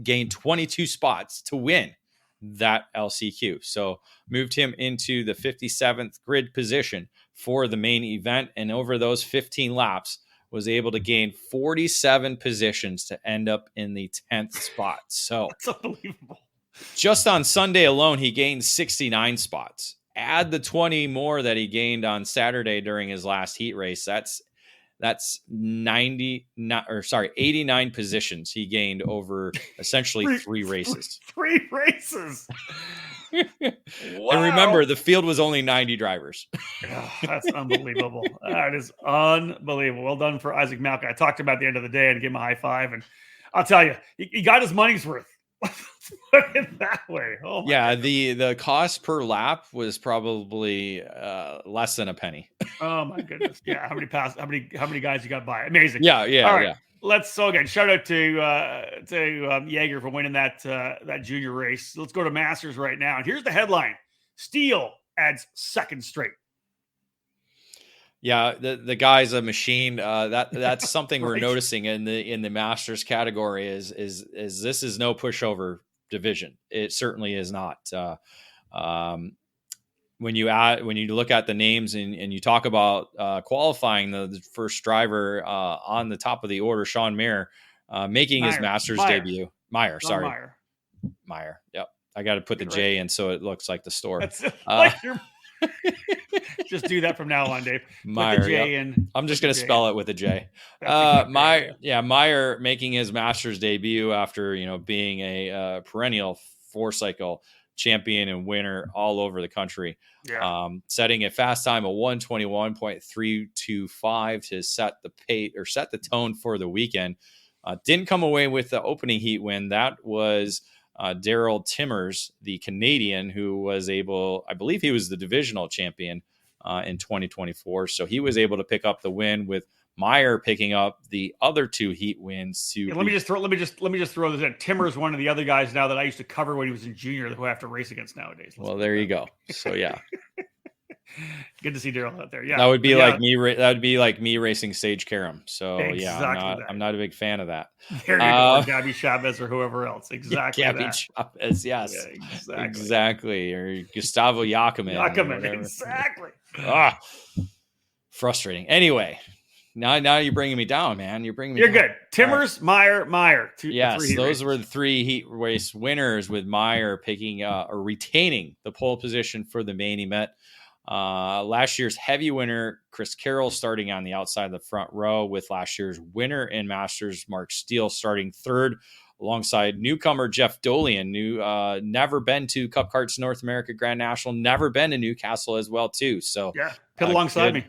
gained 22 spots to win that LCQ. So moved him into the 57th grid position for the main event. And over those 15 laps, was able to gain 47 positions to end up in the 10th spot. So that's unbelievable. Just on Sunday alone, he gained 69 spots. Add the 20 more that he gained on Saturday during his last heat race. That's 89 positions he gained over essentially 3 races. 3 races. Wow. And remember, the field was only 90 drivers. Oh, that's unbelievable. That is unbelievable. Well done for Isaac Malkit. I talked about the end of the day and give him a high five. And I'll tell you, he got his money's worth. Put it that way. Oh yeah, the cost per lap was probably less than a penny. Oh my goodness! Yeah, how many guys you got by? Amazing. Yeah. All right, yeah. Let's so again shout out to Jaeger for winning that junior race. Let's go to Masters right now. And here's the headline: Steele adds 2nd straight. Yeah, the guy's a machine. That's something Right. We're noticing in the Masters category is this is no pushover division. It certainly is not. When you look at the names and you talk about qualifying the first driver on the top of the order, Sean Mayer, making his Masters debut. Meyer. Yep. I got to put the J in so it looks like the store. That's like just do that from now on, Dave. Meyer, put the J in. I'm just going to spell it with a J. Meyer making his Masters debut after being a perennial 4-cycle champion and winner all over the country. Yeah. Setting a fast time of 1:21.325 to set the tone for the weekend. Didn't come away with the opening heat win. That was Daryl Timmers, the Canadian, who was able, I believe he was the divisional champion in 2024. So he was able to pick up the win, with Meyer picking up the other 2 heat wins. Let me just throw this in. Timmer's one of the other guys now that I used to cover when he was in junior who I have to race against nowadays. Well, there you go. So yeah. Good to see Daryl out there. Yeah, that would be like me. That would be like me racing Sage Karam. So exactly I'm not a big fan of that. There you go, Gabby Chavez or whoever else. Exactly, Gabby Chavez. Yes, yeah, exactly. Or Gustavo Yakiman. Exactly. Frustrating. Anyway, Now you're bringing me down, man. You're bringing me You're down. good. Timmers, right. Meyer. Yes, those were the 3 heat race winners, with Meyer picking or retaining the pole position for the main event. Last year's heavy winner, Chris Carroll, starting on the outside of the front row, with last year's winner in Masters, Mark Steele, starting third, alongside newcomer Jeff Dolian, who never been to Cup Karts North America Grand National, never been to Newcastle as well, too. So yeah, pit alongside me.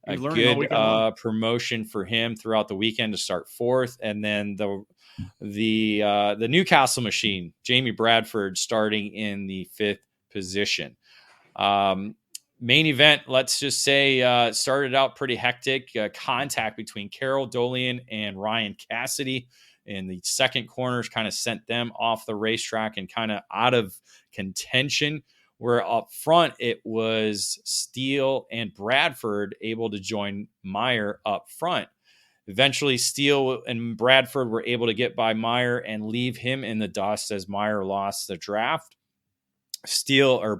A good promotion for him throughout the weekend to start fourth. And then the Newcastle machine, Jamie Bradford, starting in the 5th position. Main event, let's just say, started out pretty hectic. Contact between Carroll Dolian and Ryan Cassidy in the second corners kind of sent them off the racetrack and kind of out of contention, where up front it was Steele and Bradford able to join Meyer up front. Eventually, Steele and Bradford were able to get by Meyer and leave him in the dust as Meyer lost the draft.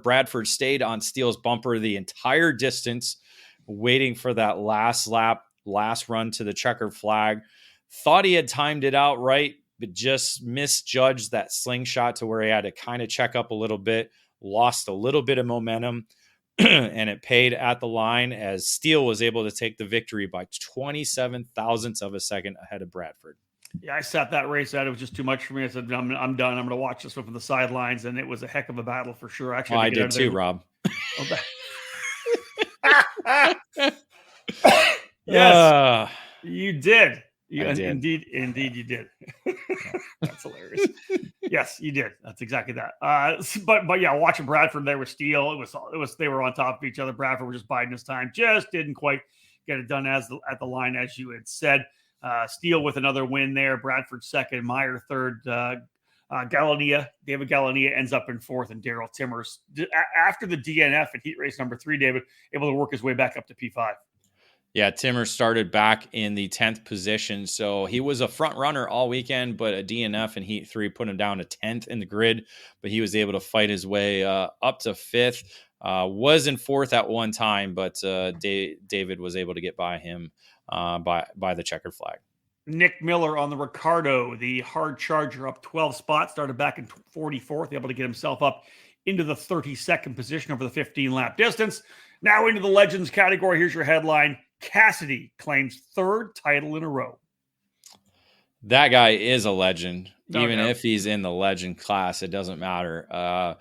Bradford stayed on Steele's bumper the entire distance, waiting for that last lap, last run to the checkered flag. Thought he had timed it out right, but just misjudged that slingshot to where he had to kind of check up a little bit, lost a little bit of momentum, and it paid at the line as Steele was able to take the victory by 27 thousandths of a second ahead of Bradford. Yeah, I sat that race out. It was just too much for me. I said, I'm done. I'm going to watch this one from the sidelines. And it was a heck of a battle for sure. Actually, I did too, Rob. Yes, you did. I did. Indeed, you did. That's hilarious. Yes, you did. That's exactly that. But yeah, watching Bradford there with Steele, it was they were on top of each other. Bradford was just biding his time, just didn't quite get it done at the line as you had said. Steele with another win there. Bradford second, Meyer third. David Galania ends up in fourth, and Daryl Timmers after the DNF at heat race number 3. David able to work his way back up to P5. Yeah, Timmer started back in the 10th position. So he was a front runner all weekend, but a DNF in Heat 3 put him down to 10th in the grid. But he was able to fight his way up to 5th. Was in 4th at one time, but David was able to get by him by the checkered flag. Nick Miller on the Ricardo, the hard charger, up 12 spots, started back in 44th, able to get himself up into the 32nd position over the 15-lap distance. Now into the Legends category. Here's your headline. Cassidy claims 3rd title in a row. That guy is a legend. No Even doubt. if he's in the legend class, it doesn't matter.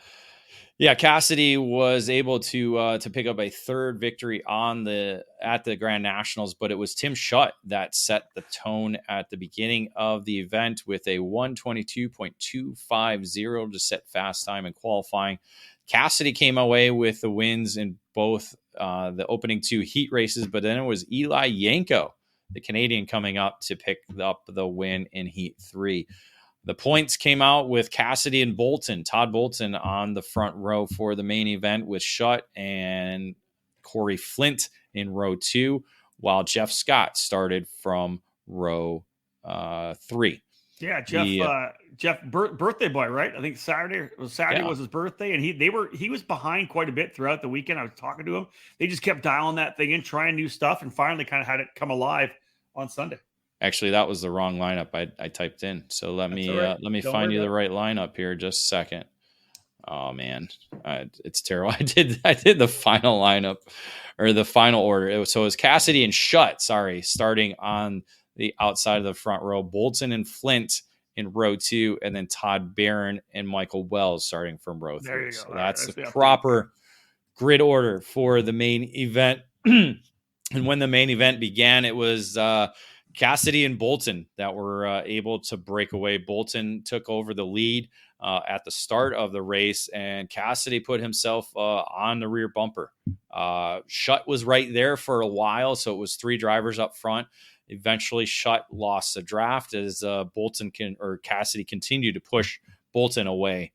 Yeah, Cassidy was able to pick up a 3rd victory at the Grand Nationals, but it was Tim Schutt that set the tone at the beginning of the event with a 1:22.250 to set fast time in qualifying. Cassidy came away with the wins in both the opening 2 heat races, but then it was Eli Yanko, the Canadian, coming up to pick up the win in Heat 3. The points came out with Cassidy and Bolton, Todd Bolton on the front row for the main event, with Schutt and Corey Flint in row 2, while Jeff Scott started from row 3. Yeah, Jeff, birthday boy, right? I think Saturday was his birthday, and he was behind quite a bit throughout the weekend. I was talking to him. They just kept dialing that thing in, trying new stuff, and finally kind of had it come alive on Sunday. Actually, that was the wrong lineup I typed in. So let me find you the right lineup here. Just a second. Oh man, it's terrible. I did the final lineup or the final order. It was Cassidy and Schutt, starting on the outside of the front row, Bolton and Flint in row 2, and then Todd Barron and Michael Wells starting from row 3. There you go. So that's the proper grid order for the main event. And when the main event began, it was Cassidy and Bolton that were able to break away. Bolton took over the lead at the start of the race, and Cassidy put himself on the rear bumper. Schutt was right there for a while, so it was 3 drivers up front. Eventually, Schutt lost the draft as Cassidy continued to push Bolton away.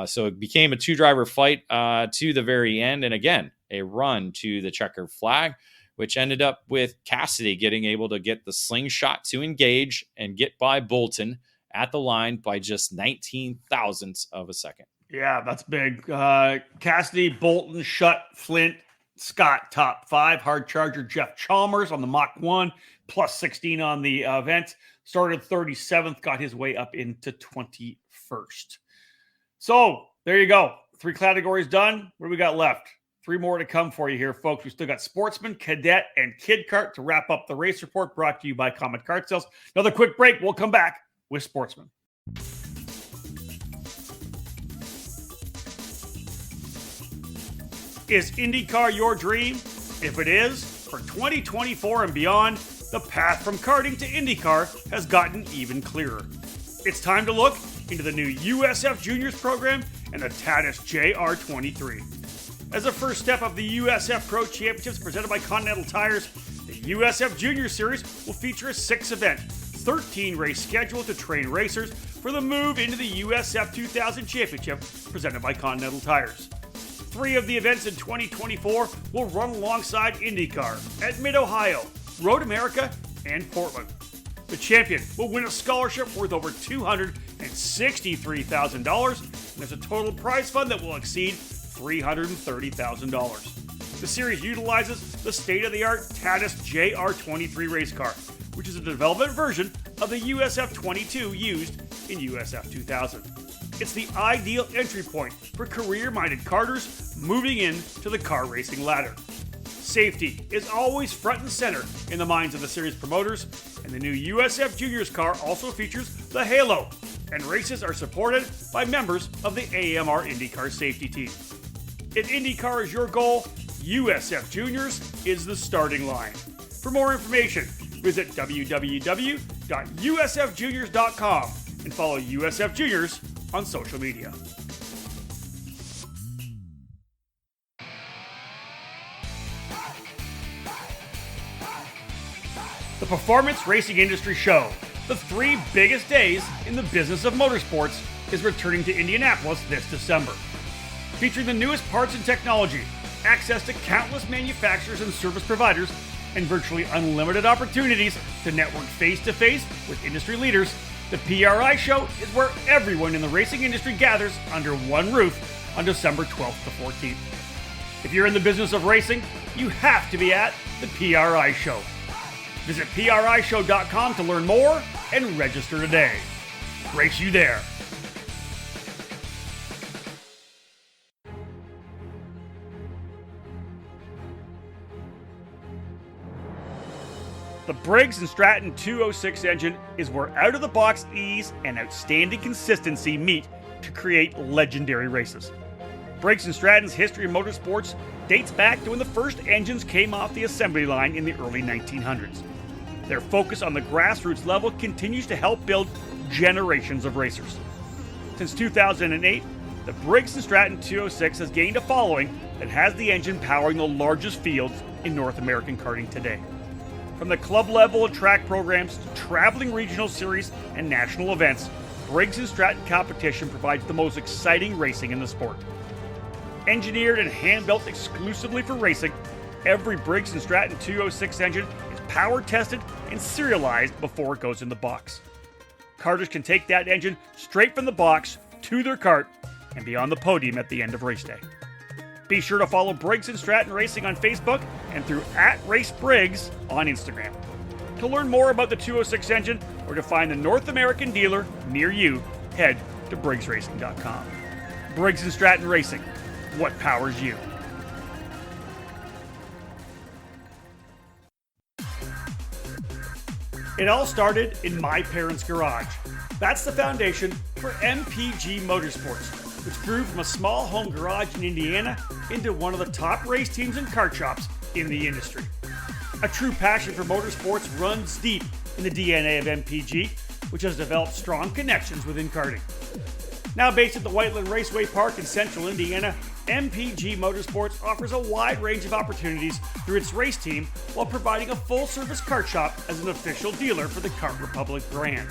So it became a 2-driver fight to the very end, and again, a run to the checkered flag, which ended up with Cassidy able to get the slingshot to engage and get by Bolton at the line by just 19 thousandths of a second. Yeah, that's big. Cassidy, Bolton, Schutt, Flint, Scott, top 5. Hard Charger Jeff Chalmers on the Mach 1, plus 16 on the event. Started 37th, got his way up into 21st. So there you go. 3 categories done. What do we got left? 3 more to come for you here, folks. We still got Sportsman, Cadet, and Kid Kart to wrap up the race report, brought to you by Comet Kart Sales. Another quick break. We'll come back with Sportsman. Is IndyCar your dream? If it is, for 2024 and beyond, the path from karting to IndyCar has gotten even clearer. It's time to look into the new USF Juniors program and the Tatis JR23. As a first step of the USF Pro Championships presented by Continental Tires, the USF Junior Series will feature a 6-event, 13-race schedule to train racers for the move into the USF 2000 Championship presented by Continental Tires. 3 of the events in 2024 will run alongside IndyCar at Mid-Ohio, Road America, and Portland. The champion will win a scholarship worth over $263,000, and there's a total prize fund that will exceed $330,000. The series utilizes the state-of-the-art Tatis JR23 race car, which is a development version of the USF 22 used in USF 2000. It's the ideal entry point for career-minded karters moving into the car racing ladder. Safety is always front and center in the minds of the series promoters, and the new USF Juniors car also features the Halo, and races are supported by members of the AMR IndyCar safety team. If IndyCar is your goal, USF Juniors is the starting line. For more information, visit www.usfjuniors.com and follow USF Juniors on social media. The Performance Racing Industry Show, the 3 biggest days in the business of motorsports, is returning to Indianapolis this December. Featuring the newest parts and technology, access to countless manufacturers and service providers, and virtually unlimited opportunities to network face-to-face with industry leaders, the PRI Show is where everyone in the racing industry gathers under one roof on December 12th to 14th. If you're in the business of racing, you have to be at the PRI Show. Visit PRIshow.com to learn more and register today. Race you there. The Briggs & Stratton 206 engine is where out-of-the-box ease and outstanding consistency meet to create legendary races. Briggs & Stratton's history in motorsports dates back to when the first engines came off the assembly line in the early 1900s. Their focus on the grassroots level continues to help build generations of racers. Since 2008, the Briggs & Stratton 206 has gained a following that has the engine powering the largest fields in North American karting today. From the club level and track programs to traveling regional series and national events, Briggs & Stratton competition provides the most exciting racing in the sport. Engineered and hand-built exclusively for racing, every Briggs & Stratton 206 engine is power tested and serialized before it goes in the box. Karters can take that engine straight from the box to their kart and be on the podium at the end of race day. Be sure to follow Briggs & Stratton Racing on Facebook and through @RaceBriggs on Instagram. To learn more about the 206 engine or to find the North American dealer near you, head to BriggsRacing.com. Briggs & Stratton Racing, what powers you? It all started in my parents' garage. That's the foundation for MPG Motorsports, which grew from a small home garage in Indiana into one of the top race teams and kart shops in the industry. A true passion for motorsports runs deep in the DNA of MPG, which has developed strong connections within karting. Now based at the Whiteland Raceway Park in central Indiana, MPG Motorsports offers a wide range of opportunities through its race team while providing a full-service kart shop as an official dealer for the Kart Republic brand.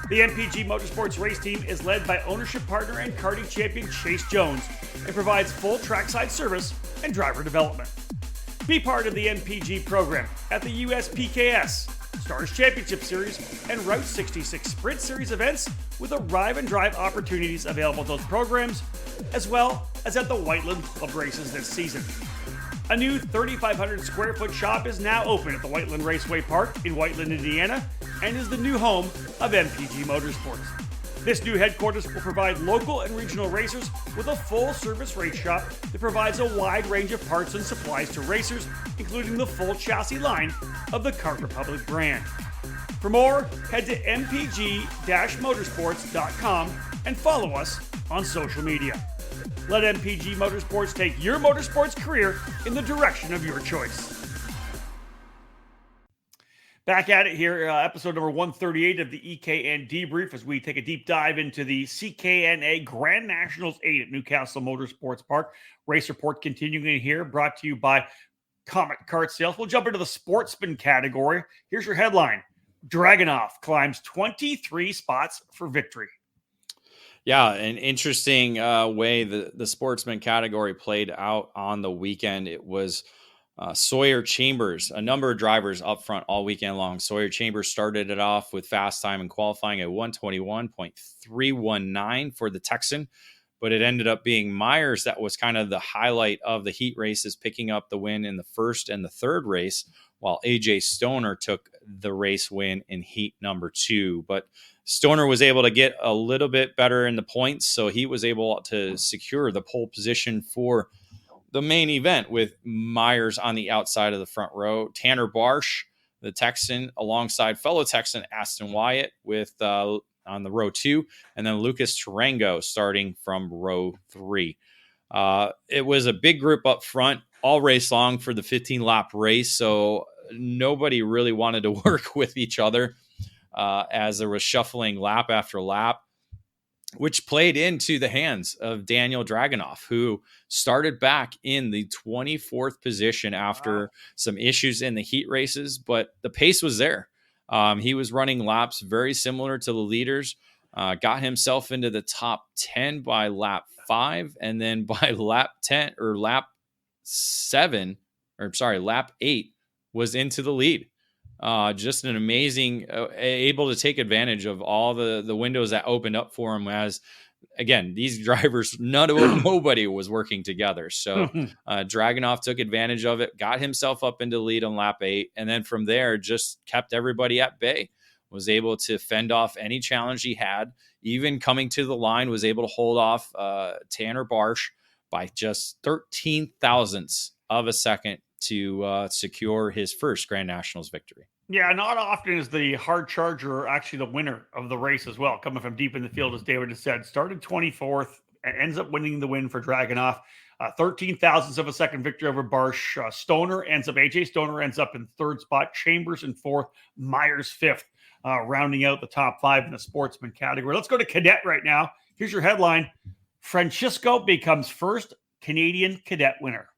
The MPG Motorsports race team is led by ownership partner and karting champion Chase Jones and provides full trackside service and driver development. Be part of the MPG program at the USPKS, Stars Championship Series, and Route 66 Sprint Series events with arrive and drive opportunities available at those programs, as well as at the Whiteland Club races this season. A new 3,500 square foot shop is now open at the Whiteland Raceway Park in Whiteland, Indiana, and is the new home of MPG Motorsports. This new headquarters will provide local and regional racers with a full-service race shop that provides a wide range of parts and supplies to racers, including the full chassis line of the Kart Republic brand. For more, head to mpg-motorsports.com and follow us on social media. Let MPG Motorsports take your motorsports career in the direction of your choice. Back at it here, episode number 138 of the EKN Debrief, as we take a deep dive into the CKNA Grand Nationals 8 at Newcastle Motorsports Park. Race report continuing here, brought to you by Comet Kart Sales. We'll jump into the sportsman category. Here's your headline. Dragunov climbs 23 spots for victory. Yeah, an interesting way the sportsman category played out on the weekend. It was Sawyer Chambers, a number of drivers up front all weekend long. Sawyer Chambers started it off with fast time and qualifying at 121.319 for the Texan, but it ended up being Myers that was kind of the highlight of the heat races, picking up the win in the first and the third race, while AJ Stoner took the race win in heat number 2. But Stoner was able to get a little bit better in the points, so he was able to secure the pole position for the main event with Myers on the outside of the front row. Tanner Barsh, the Texan, alongside fellow Texan Aston Wyatt with on the row 2, and then Lucas Tarango starting from row 3. It was a big group up front all race long for the 15-lap race, so nobody really wanted to work with each other as there was shuffling lap after lap, which played into the hands of Daniel Dragunov, who started back in the 24th position after some issues in the heat races, but the pace was there. He was running laps very similar to the leaders, got himself into the top 10 by lap 5, and then by lap 8 was into the lead. Just an amazing, able to take advantage of all the windows that opened up for him. As again, these drivers, nobody was working together. So Dragunov took advantage of it, got himself up into the lead on lap 8, and then from there just kept everybody at bay. Was able to fend off any challenge he had. Even coming to the line, was able to hold off Tanner Barsh by just 13 thousandths of a second to secure his first Grand Nationals victory. Yeah, not often is the hard charger actually the winner of the race as well, coming from deep in the field, as David has said. Started 24th and ends up winning the win for Dragunov. 13 thousandths of a second victory over Barsh. AJ Stoner ends up in third spot, Chambers in fourth, Myers fifth, rounding out the top 5 in the sportsman category. Let's go to cadet right now. Here's your headline. Francisco becomes first Canadian cadet winner.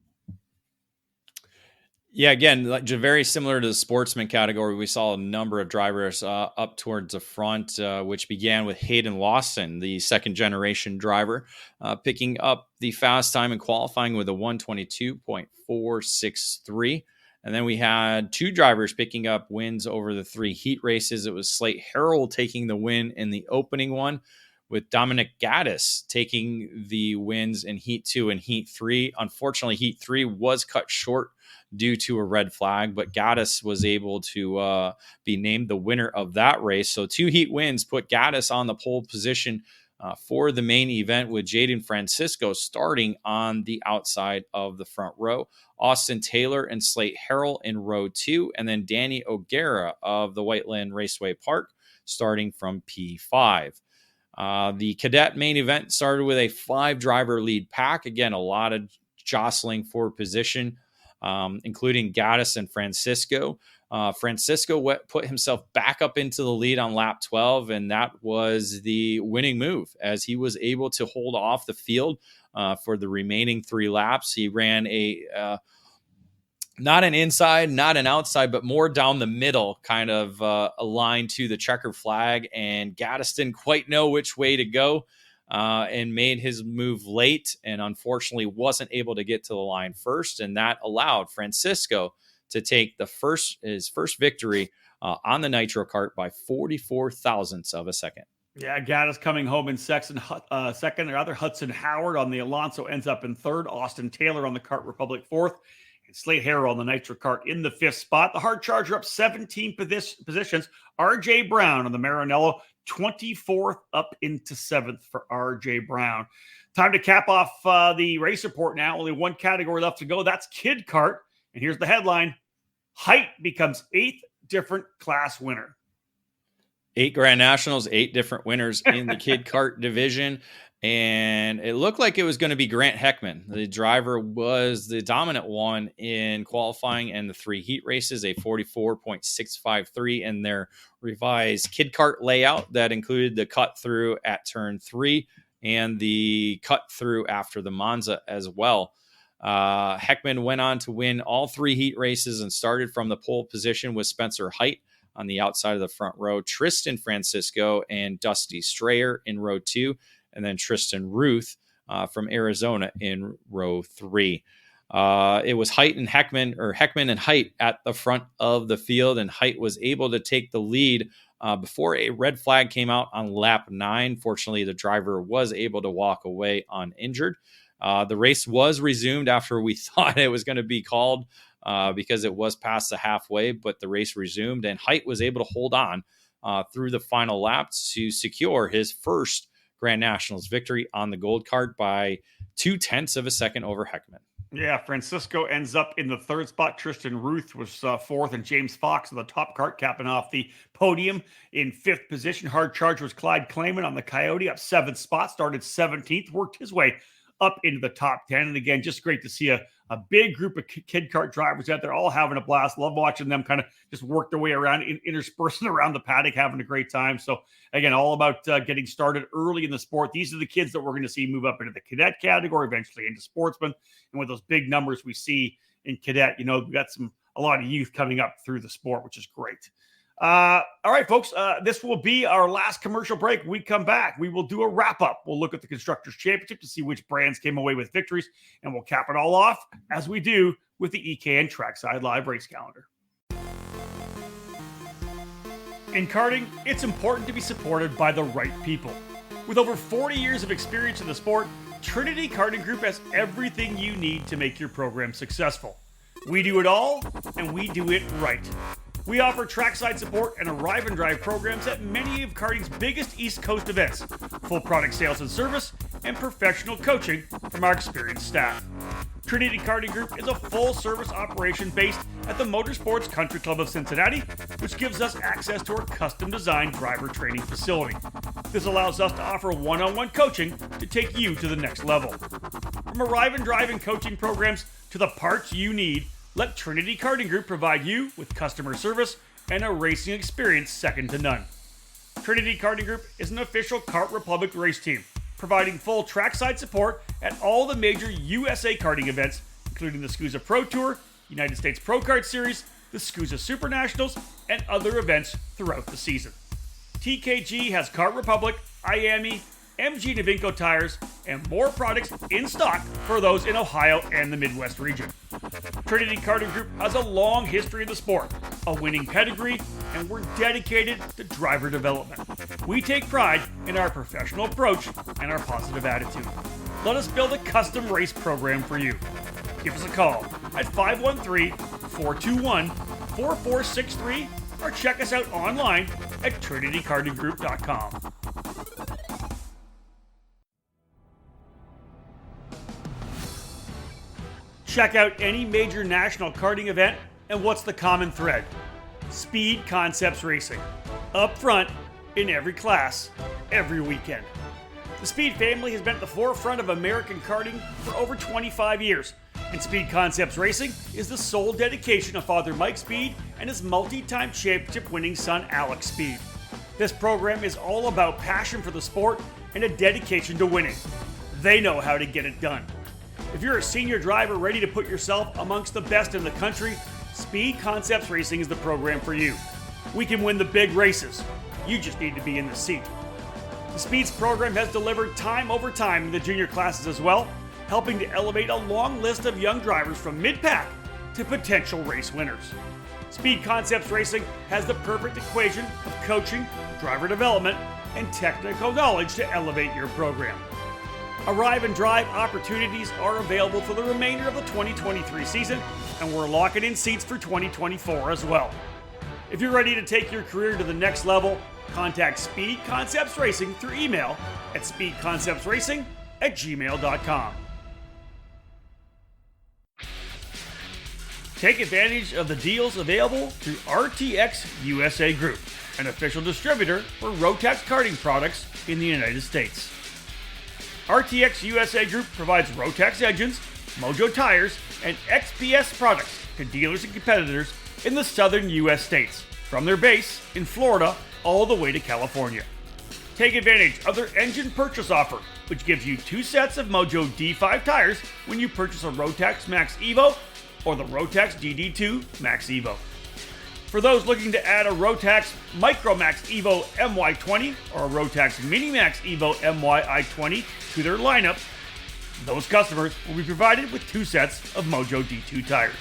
Yeah, again, very similar to the sportsman category, we saw a number of drivers up towards the front, which began with Hayden Lawson, the second-generation driver, picking up the fast time and qualifying with a 122.463. And then we had 2 drivers picking up wins over the 3 heat races. It was Slate Harrell taking the win in the opening one, with Dominic Gaddis taking the wins in Heat 2 and Heat 3. Unfortunately, Heat 3 was cut short due to a red flag, but Gaddis was able to be named the winner of that race. So 2 heat wins put Gaddis on the pole position for the main event, with Jaden Francisco starting on the outside of the front row. Austin Taylor and Slate Harrell in row 2, and then Danny O'Gara of the Whiteland Raceway Park starting from P5. The cadet main event started with a 5-driver lead pack. Again, a lot of jostling for position, including Gaddis and Francisco. Francisco put himself back up into the lead on lap 12, and that was the winning move, as he was able to hold off the field for the remaining 3 laps. He ran not an inside, not an outside, but more down the middle, kind of a line to the checker flag. And Gaddis didn't quite know which way to go and made his move late, and unfortunately wasn't able to get to the line first. And that allowed Francisco to take his first victory on the Nitro Kart by 44 thousandths of a second. Yeah, Gaddis coming home in second. Hudson Howard on the Alonso ends up in third. Austin Taylor on the Kart Republic fourth. Slate Harrell on the Nitro Kart in the 5th spot. The Hard Charger up 17 positions. RJ Brown on the Maranello, 24th, up into 7th for RJ Brown. Time to cap off the race report now. Only one category left to go. That's Kid Kart. And here's the headline. Height becomes 8th different class winner. 8 Grand Nationals, 8 different winners in the Kid Kart division. And it looked like it was going to be Grant Heckman. The driver was the dominant one in qualifying and the 3 heat races, a 44.653 in their revised Kid Kart layout that included the cut through at turn 3 and the cut through after the Monza as well. Heckman went on to win all 3 heat races and started from the pole position with Spencer Height on the outside of the front row, Tristan Francisco and Dusty Strayer in row 2, and then Tristan Ruth from Arizona in row 3. It was Height and Heckman, or Heckman and Height at the front of the field, and Height was able to take the lead before a red flag came out on lap 9. Fortunately, the driver was able to walk away uninjured. The race was resumed after we thought it was going to be called because it was past the halfway, but the race resumed, and Height was able to hold on through the final laps to secure his first Grand Nationals victory on the gold card by 0.2 of a second over Heckman. Yeah, Francisco ends up in the 3rd spot. Tristan Ruth was 4th, and James Fox on the top cart capping off the podium in 5th position. Hard charge was Clyde Clayman on the Coyote, up 7th spot, started 17th, worked his way up into the top 10. And again, just great to see a big group of Kid Kart drivers out there all having a blast. Love watching them kind of just work their way around, interspersing around the paddock, having a great time. So again, all about getting started early in the sport. These are the kids that we're going to see move up into the cadet category, eventually into sportsman. And with those big numbers we see in cadet, we've got a lot of youth coming up through the sport, which is great. All right, folks, this will be our last commercial break. When we come back, we will do a wrap-up. We'll look at the Constructors' Championship to see which brands came away with victories, and we'll cap it all off, as we do with the EKN Trackside Live Race Calendar. In karting, it's important to be supported by the right people. With over 40 years of experience in the sport, Trinity Karting Group has everything you need to make your program successful. We do it all, and we do it right. We offer trackside support and arrive and drive programs at many of karting's biggest East Coast events, full product sales and service, and professional coaching from our experienced staff. Trinity Karting Group is a full-service operation based at the Motorsports Country Club of Cincinnati, which gives us access to our custom-designed driver training facility. This allows us to offer one-on-one coaching to take you to the next level. From arrive and drive and coaching programs to the parts you need, let Trinity Karting Group provide you with customer service and a racing experience second to none. Trinity Karting Group is an official Kart Republic race team, providing full trackside support at all the major USA karting events, including the SCUSA Pro Tour, United States Pro Kart Series, the SCUSA Super Nationals, and other events throughout the season. TKG has Kart Republic, IAME, MG Novinco tires, and more products in stock for those in Ohio and the Midwest region. Trinity Karting Group has a long history in the sport, a winning pedigree, and we're dedicated to driver development. We take pride in our professional approach and our positive attitude. Let us build a custom race program for you. Give us a call at 513-421-4463 or check us out online at trinitykartinggroup.com. Check out any major national karting event, and what's the common thread? Speed Concepts Racing. Up front, in every class, every weekend. The Speed family has been at the forefront of American karting for over 25 years, and Speed Concepts Racing is the sole dedication of Father Mike Speed and his multi-time championship-winning son Alex Speed. This program is all about passion for the sport and a dedication to winning. They know how to get it done. If you're a senior driver ready to put yourself amongst the best in the country, Speed Concepts Racing is the program for you. We can win the big races. You just need to be in the seat. The Speeds program has delivered time over time in the junior classes as well, helping to elevate a long list of young drivers from mid-pack to potential race winners. Speed Concepts Racing has the perfect equation of coaching, driver development, and technical knowledge to elevate your program. Arrive and drive opportunities are available for the remainder of the 2023 season, and we're locking in seats for 2024 as well. If you're ready to take your career to the next level, contact Speed Concepts Racing through email at speedconceptsracing@gmail.com. Take advantage of the deals available through RTX USA Group, an official distributor for Rotax karting products in the United States. RTX USA Group provides Rotax engines, Mojo tires, and XPS products to dealers and competitors in the southern U.S. states, from their base in Florida all the way to California. Take advantage of their engine purchase offer, which gives you 2 sets of Mojo D5 tires when you purchase a Rotax Max Evo or the Rotax DD2 Max Evo. For those looking to add a Rotax Micro Max Evo MY20 or a Rotax Mini Max Evo MY-I20 to their lineup, those customers will be provided with 2 sets of Mojo D2 tires.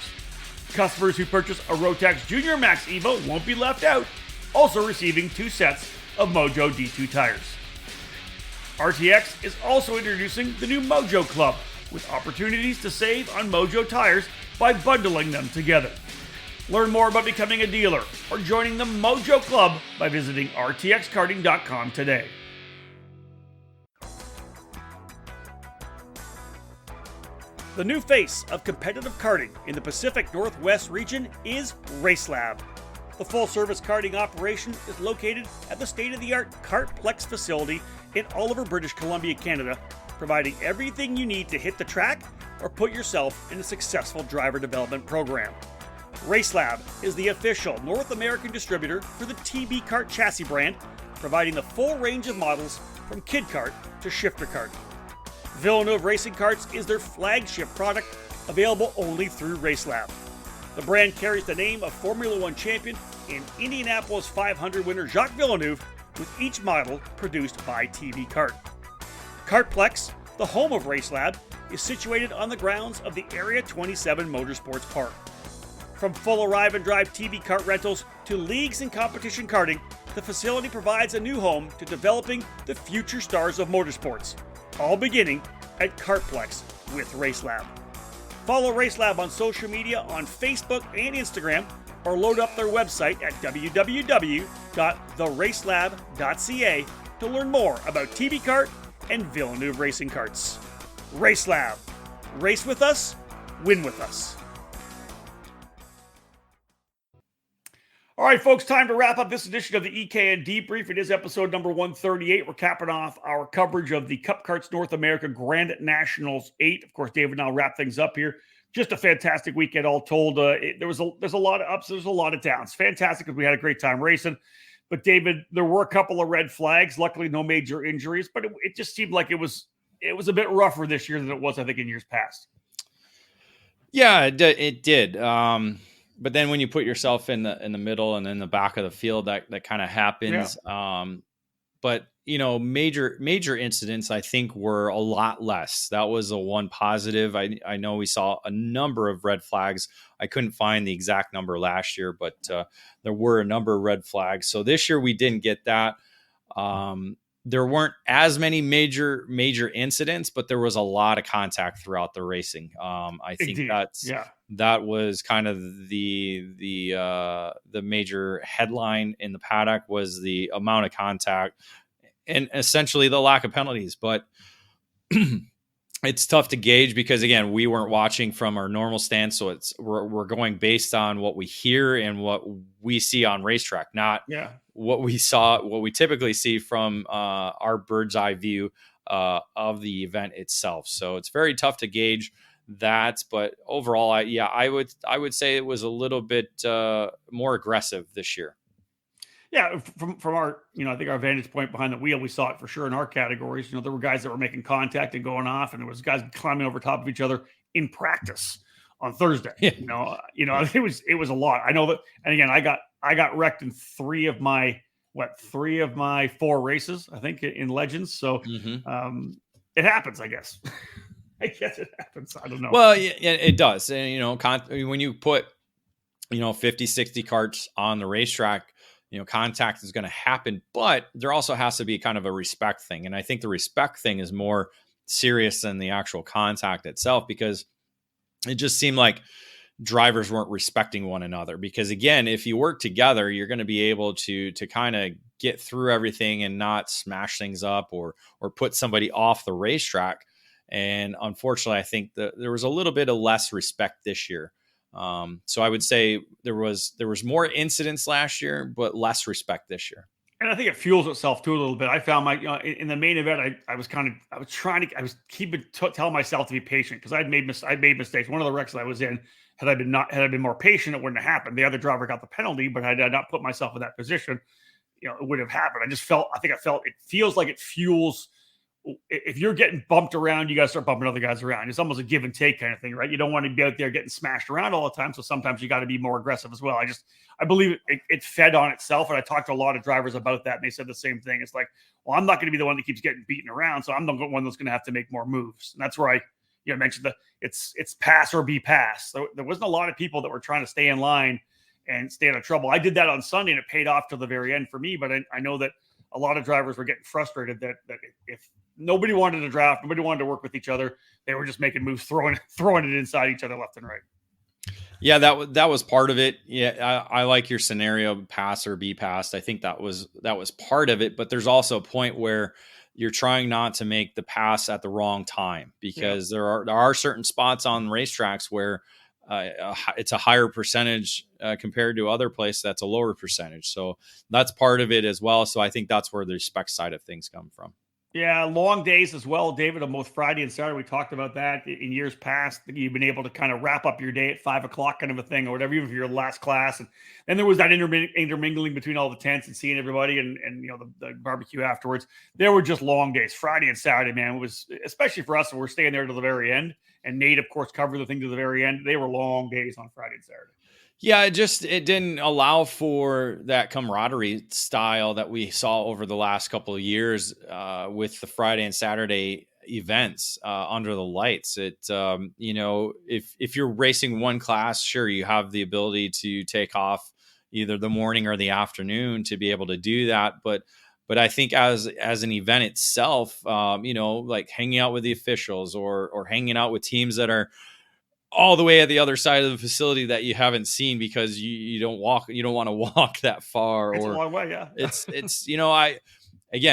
Customers who purchase a Rotax Junior Max Evo won't be left out, also receiving 2 sets of Mojo D2 tires. RTX is also introducing the new Mojo Club, with opportunities to save on Mojo tires by bundling them together. Learn more about becoming a dealer or joining the Mojo Club by visiting rtxkarting.com today. The new face of competitive karting in the Pacific Northwest region is RaceLab. The full-service karting operation is located at the state-of-the-art Kartplex facility in Oliver, British Columbia, Canada, providing everything you need to hit the track or put yourself in a successful driver development program. RaceLab is the official North American distributor for the TB Kart chassis brand, providing the full range of models from kid kart to shifter kart. Villeneuve Racing Karts is their flagship product, available only through RaceLab. The brand carries the name of Formula One champion and Indianapolis 500 winner Jacques Villeneuve, with each model produced by TB Kart. Kartplex, the home of RaceLab, is situated on the grounds of the Area 27 Motorsports Park. From full arrive and drive TB Kart rentals to leagues and competition karting, the facility provides a new home to developing the future stars of motorsports, all beginning at Kartplex with RaceLab. Follow RaceLab on social media on Facebook and Instagram, or load up their website at www.theracelab.ca to learn more about TB Kart and Villeneuve Racing Karts. RaceLab. Race with us, win with us. All right, folks, time to wrap up this edition of the EKN Debrief. It is episode number 138. We're capping off our coverage of the Cup Karts North America Grand Nationals 8. Of course, David and I'll wrap things up here. Just a fantastic weekend, all told. There's a lot of ups, there's a lot of downs. Fantastic because we had a great time racing. But, David, there were a couple of red flags. Luckily, no major injuries. But it just seemed like it was a bit rougher this year than it was, I think, in years past. Yeah, it did. But then when you put yourself in the middle and in the back of the field, that kind of happens. Yeah. But major incidents, I think, were a lot less. That was the one positive. I know we saw a number of red flags. I couldn't find the exact number last year, but there were a number of red flags. So this year we didn't get that. There weren't as many major incidents, but there was a lot of contact throughout the racing. I think that was kind of the major headline in the paddock was the amount of contact and essentially the lack of penalties. But it's tough to gauge because, again, we weren't watching from our normal stance. So we're going based on what we hear and what we see on racetrack, not what we typically see from our bird's eye view of the event itself. So it's very tough to gauge that. But overall, I would say it was a little bit more aggressive this year. Yeah, from our, I think our vantage point behind the wheel, we saw it for sure in our categories. There were guys that were making contact and going off, and there was guys climbing over top of each other in practice on Thursday. Yeah. It was a lot. I know that, and again, I got wrecked in three of my 4 races, I think, in Legends. So it happens, I guess. I guess it happens. I don't know. Well, yeah, it does. And when you put 50, 60 carts on the racetrack, contact is going to happen, but there also has to be kind of a respect thing. And I think the respect thing is more serious than the actual contact itself, because it just seemed like drivers weren't respecting one another. Because again, if you work together, you're going to be able to kind of get through everything and not smash things up or put somebody off the racetrack. And unfortunately, I think that there was a little bit of less respect this year. So I would say there was more incidents last year, but less respect this year. And I think it fuels itself too a little bit. I found in the main event, I was telling myself to be patient, because I'd made mistakes. One of the wrecks that I was in, had I been more patient, it wouldn't have happened. The other driver got the penalty, but had I not put myself in that position, it would have happened. It feels like it fuels. If you're getting bumped around, you got to start bumping other guys around. It's almost a give and take kind of thing, right? You don't want to be out there getting smashed around all the time. So sometimes you got to be more aggressive as well. I believe it fed on itself. And I talked to a lot of drivers about that, and they said the same thing. It's like, well, I'm not going to be the one that keeps getting beaten around, so I'm the one that's going to have to make more moves. And that's where I mentioned it's pass or be pass. So there wasn't a lot of people that were trying to stay in line and stay out of trouble. I did that on Sunday, and it paid off to the very end for me. But I know that a lot of drivers were getting frustrated that if nobody wanted to draft, nobody wanted to work with each other, they were just making moves, throwing it inside each other left and right. Yeah, that was part of it. Yeah, I like your scenario, pass or be passed. I think that was part of it. But there's also a point where you're trying not to make the pass at the wrong time, because there are certain spots on racetracks where it's a higher percentage compared to other places that's a lower percentage. So that's part of it as well. So I think that's where the respect side of things come from. Yeah, long days as well, David, on both Friday and Saturday. We talked about that in years past. You've been able to kind of wrap up your day at 5 o'clock kind of a thing, or whatever, even if you're the last class. And then there was that intermingling between all the tents and seeing everybody and the barbecue afterwards. There were just long days. Friday and Saturday, man, it was, especially for us, and we're staying there to the very end. And Nate, of course, covered the thing to the very end. They were long days on Friday and Saturday. Yeah, it didn't allow for that camaraderie style that we saw over the last couple of years with the Friday and Saturday events under the lights. If you're racing one class, sure, you have the ability to take off either the morning or the afternoon to be able to do that. But I think as an event itself, like hanging out with the officials or hanging out with teams that are all the way at the other side of the facility that you haven't seen because you don't want to walk that far. It's a long way, yeah.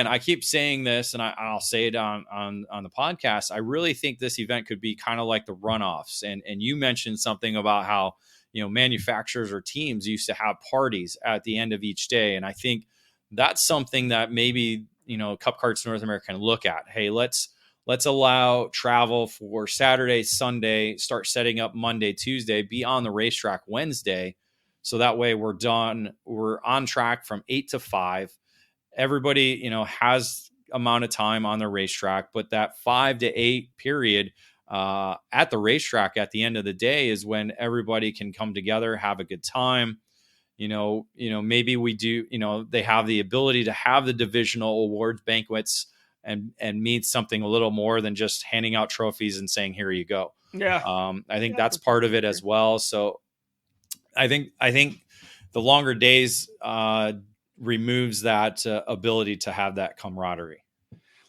I keep saying this, and I'll say it on the podcast. I really think this event could be kind of like the runoffs. And you mentioned something about how, manufacturers or teams used to have parties at the end of each day. And I think that's something that maybe, Cup Karts North America can look at. Hey, let's allow travel for Saturday, Sunday, start setting up Monday, Tuesday, be on the racetrack Wednesday. So that way we're done. We're on track from 8 to 5. Everybody, has amount of time on the racetrack, but that 5 to 8 period at the racetrack at the end of the day is when everybody can come together, have a good time. Maybe we do, they have the ability to have the divisional awards banquets and mean something a little more than just handing out trophies and saying, here you go. Yeah. I think that's part of it as well. So I think the longer days removes that ability to have that camaraderie.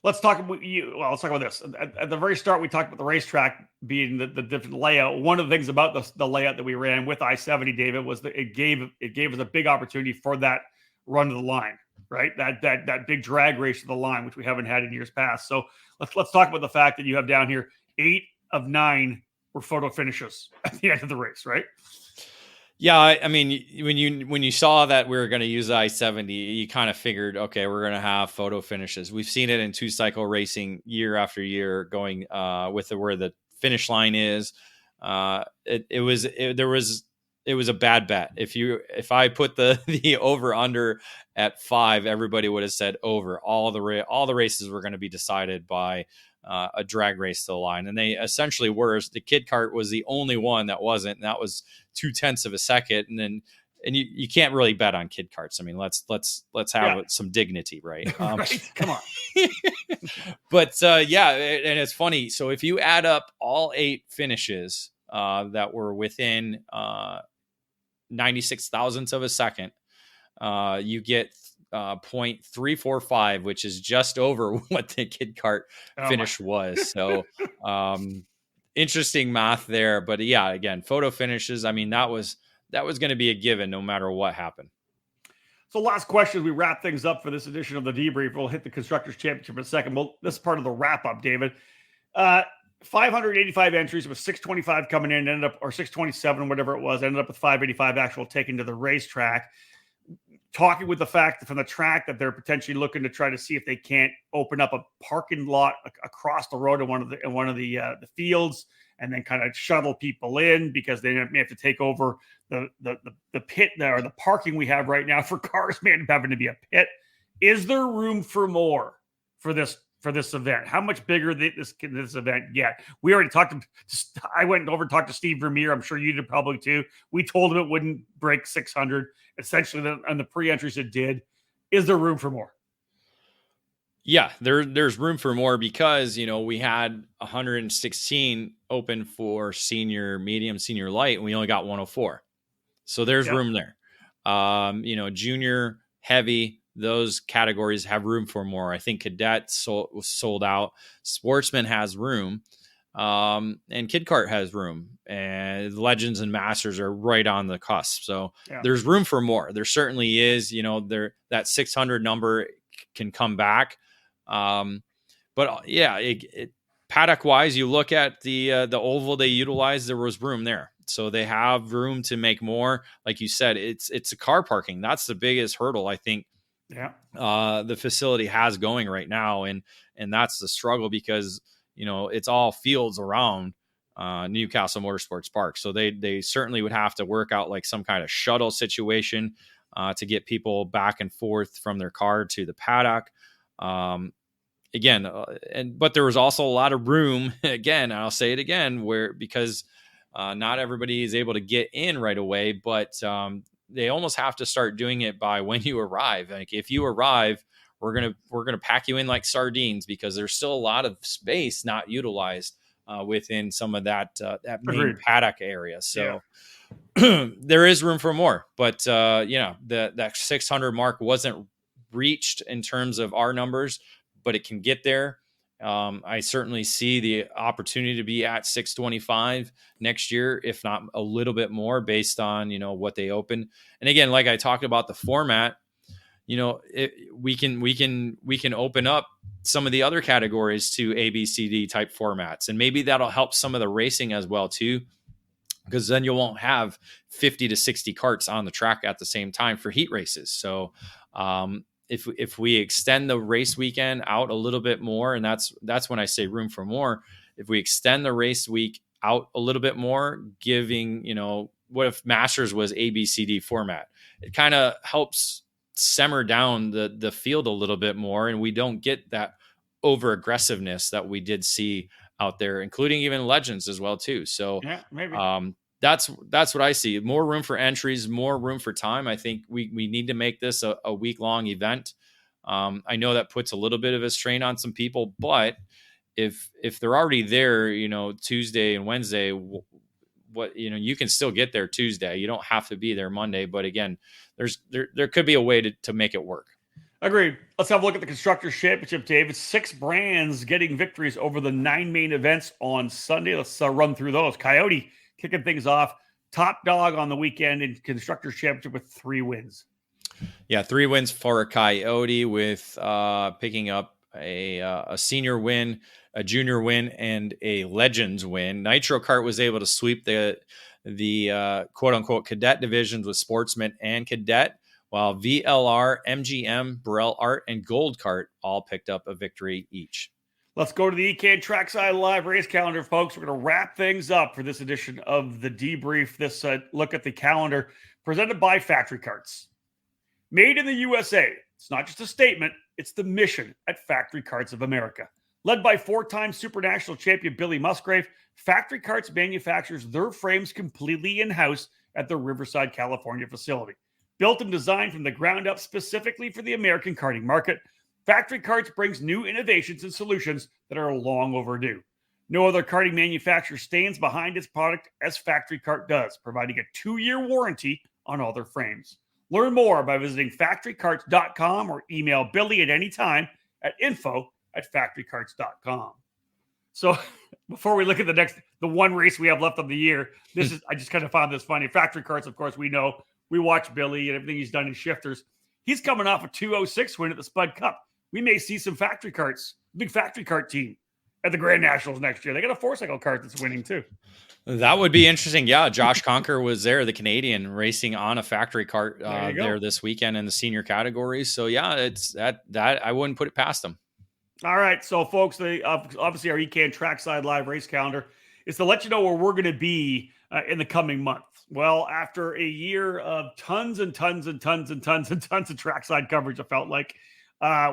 Let's talk about this. At the very start, we talked about the racetrack being the different layout. One of the things about the layout that we ran with I-70, David, was that it gave us a big opportunity for that run to the line, right? That big drag race to the line, which we haven't had in years past. So let's talk about the fact that you have down here 8 of 9 were photo finishes at the end of the race, right? Yeah, I mean, when you saw that we were going to use I-70, you kind of figured, okay, we're going to have photo finishes. We've seen it in 2-cycle racing year after year, going with where the finish line is. It was a bad bet. If I put the over under at 5, everybody would have said over. All the races were going to be decided by a drag race to the line, and they essentially were. The kid kart was the only one that wasn't, and that was 0.2 of a second. And you can't really bet on kid karts. I mean, let's have some dignity, right? Right. Come on. But and it's funny. So if you add up all 8 finishes that were within 96 thousandths of a second, you get .345, which is just over what the Kid Kart finish was. So interesting math there. But yeah, again, photo finishes. I mean, that was going to be a given no matter what happened. So last question, we wrap things up for this edition of the Debrief. We'll hit the Constructors Championship in a second. Well, this is part of the wrap-up, David. 585 entries with 625 coming in, ended up, or 627, whatever it was, ended up with 585 actual taken to the racetrack. Talking with the fact from the track that they're potentially looking to try to see if they can't open up a parking lot across the road in one of the fields, and then kind of shuttle people in, because they may have to take over the pit there, or the parking we have right now for cars, man, having to be a pit. Is there room for more for this event? How much bigger this event get? We already talked to, I went over and talked to Steve Vermeer. I'm sure you did probably too. We told him it wouldn't break 600. Essentially, on the pre-entries it did. Is there room for more? Yeah, there's room for more, because, we had 116 open for senior, medium, senior light, and we only got 104. So there's room there. Junior, heavy, those categories have room for more. I think cadet was sold out. Sportsman has room. And Kid Kart has room, and Legends and Masters are right on the cusp. So there's room for more. There certainly is. That 600 number can come back. But paddock wise, you look at the oval they utilized, there was room there. So they have room to make more. Like you said, it's a car parking. That's the biggest hurdle, I think. The facility has going right now. And that's the struggle, because, it's all fields around Newcastle Motorsports Park. So they certainly would have to work out like some kind of shuttle situation to get people back and forth from their car to the paddock. But there was also a lot of room, again, I'll say it again, because not everybody is able to get in right away, but they almost have to start doing it by when you arrive. Like if you arrive, we're gonna pack you in like sardines, because there's still a lot of space not utilized within some of that main paddock area. So there is room for more, but that 600 mark wasn't reached in terms of our numbers, but it can get there. I certainly see the opportunity to be at 625 next year, if not a little bit more, based on, what they open. And again, like I talked about the format, we can open up some of the other categories to A, B, C, D type formats. And maybe that'll help some of the racing as well too, because then you won't have 50 to 60 karts on the track at the same time for heat races. So, if we extend the race weekend out a little bit more, and that's when I say room for more, if we extend the race week out a little bit more, giving, what if Masters was A, B, C, D format? It kind of helps simmer down the field a little bit more, and we don't get that over aggressiveness that we did see out there, including even Legends as well too. So maybe. That's what I see. More room for entries, more room for time. I think we need to make this a week-long event. I know that puts a little bit of a strain on some people, but if they're already there, Tuesday and Wednesday, you can still get there Tuesday. You don't have to be there Monday. But again, there could be a way to make it work. Agreed. Let's have a look at the Constructors Championship, David. 6 brands getting victories over the 9 main events on Sunday. Let's run through those. Coyote kicking things off, top dog on the weekend in Constructors Championship with 3 wins. Yeah, 3 wins for Coyote, with picking up a senior win, a junior win, and a Legends win. Nitro Kart was able to sweep the quote unquote cadet divisions with Sportsman and Cadet, while VLR, MGM, Burrell Art, and Gold Kart all picked up a victory each. Let's go to the EKN Trackside Live race calendar, folks. We're going to wrap things up for this edition of the Debrief. This look at the calendar presented by Factory Karts. Made in the USA. It's not just a statement, it's the mission at Factory Karts of America. Led by 4-time Super National champion Billy Musgrave, Factory Karts manufactures their frames completely in-house at their Riverside, California facility. Built and designed from the ground up specifically for the American karting market, Factory Karts brings new innovations and solutions that are long overdue. No other karting manufacturer stands behind its product as Factory Kart does, providing a 2-year warranty on all their frames. Learn more by visiting factorycarts.com or email Billy at any time at info@factorycarts.com. So before we look at the one race we have left of the year, I just kind of found this funny. Factory Carts, of course, we know. We watch Billy and everything he's done in shifters. He's coming off a 206 win at the Spud Cup. We may see some Factory Carts, big Factory Cart team at the Grand Nationals next year. They got a 4-cycle cart that's winning too. That would be interesting. Yeah, Josh Conker was there, the Canadian, racing on a factory cart there this weekend in the senior categories. So yeah, it's that I wouldn't put it past them. All right, so folks, obviously our EKN Trackside Live race calendar is to let you know where we're going to be in the coming month. Well, after a year of tons and tons and tons and tons and tons of trackside coverage, it felt like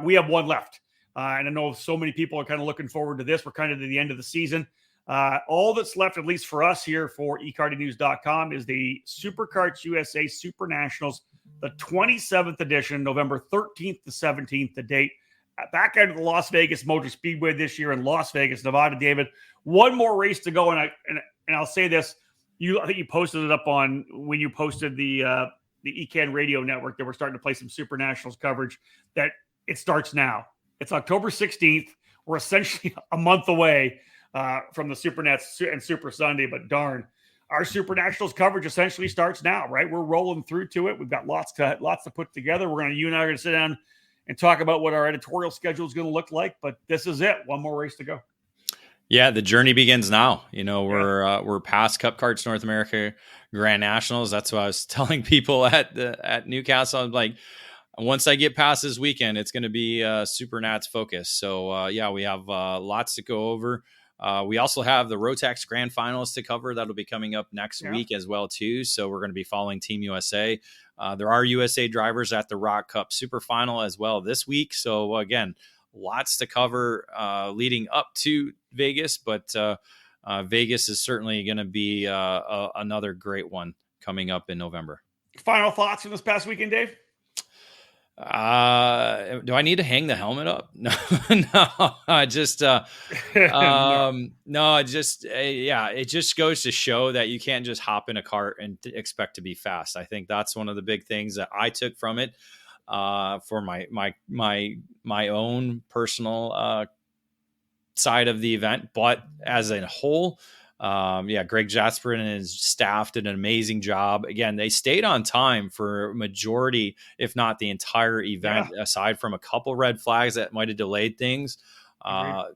we have one left. And I know so many people are kind of looking forward to this. We're kind of to the end of the season. All that's left, at least for us here for ekartingnews.com, is the SuperKarts USA Super Nationals, the 27th edition, November 13th to 17th, the date. Back out of the Las Vegas Motor Speedway this year in Las Vegas, Nevada. David, one more race to go, and I'll say this: I think you posted it up on when you posted the EKN Radio Network that we're starting to play some Super Nationals coverage. That it starts now. It's October 16th. We're essentially a month away from the Super Nats and Super Sunday, but darn, our Super Nationals coverage essentially starts now. Right, we're rolling through to it. We've got lots to put together. You and I are going to sit down and talk about what our editorial schedule is going to look like. But this is it. One more race to go. Yeah, the journey begins now. We're past Cup Karts North America Grand Nationals. That's what I was telling people at Newcastle. I'm like, once I get past this weekend, it's going to be Super Nats focus. So we have lots to go over. We also have the Rotax Grand Finals to cover. That'll be coming up next week as well too. So we're going to be following Team USA. There are USA drivers at the Rock Cup Super Final as well this week. So again, lots to cover leading up to Vegas, but Vegas is certainly going to be another great one coming up in November. Final thoughts from this past weekend, Dave? Do I need to hang the helmet up? No, it just it just goes to show that you can't just hop in a cart and expect to be fast. I think that's one of the big things that I took from it, for my own personal side of the event, but as a whole, Greg Jasper and his staff did an amazing job. Again, they stayed on time for majority, if not the entire event, aside from a couple red flags that might have delayed things.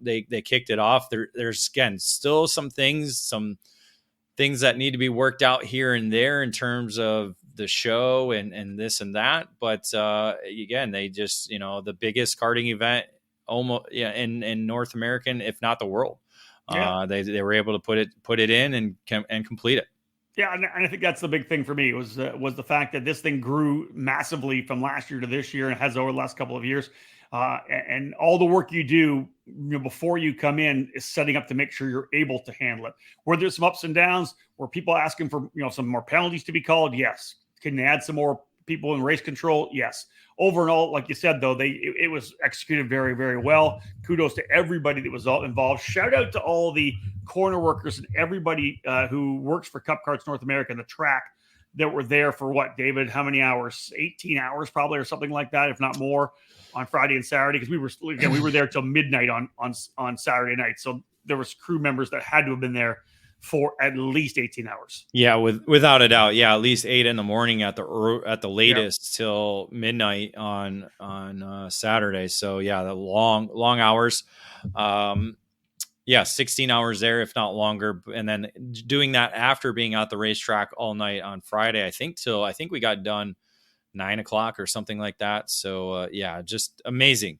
They kicked it off. There's again still some things that need to be worked out here and there in terms of the show and this and that. But again, they just the biggest karting event almost in North American, if not the world. They were able to put it in and complete it. Yeah, and I think that's the big thing for me was the fact that this thing grew massively from last year to this year and has over the last couple of years. And all the work you do before you come in is setting up to make sure you're able to handle it. Were there some ups and downs? Were people asking for some more penalties to be called? Yes. Can they add some more people in race control? Yes. Overall, like you said, though, it was executed very, very well. Kudos to everybody that was all involved. Shout out to all the corner workers and everybody who works for Cup Karts North America and the track that were there for what, David? How many hours? 18 hours probably, or something like that, if not more, on Friday and Saturday, because we were there till midnight on Saturday night. So there was crew members that had to have been there for at least 18 hours. Yeah, without a doubt. Yeah, at least 8 a.m. at the latest till midnight on Saturday. So yeah, the long hours. 16 hours there, if not longer. And then doing that after being at the racetrack all night on Friday, I think we got done 9 o'clock or something like that. So just amazing.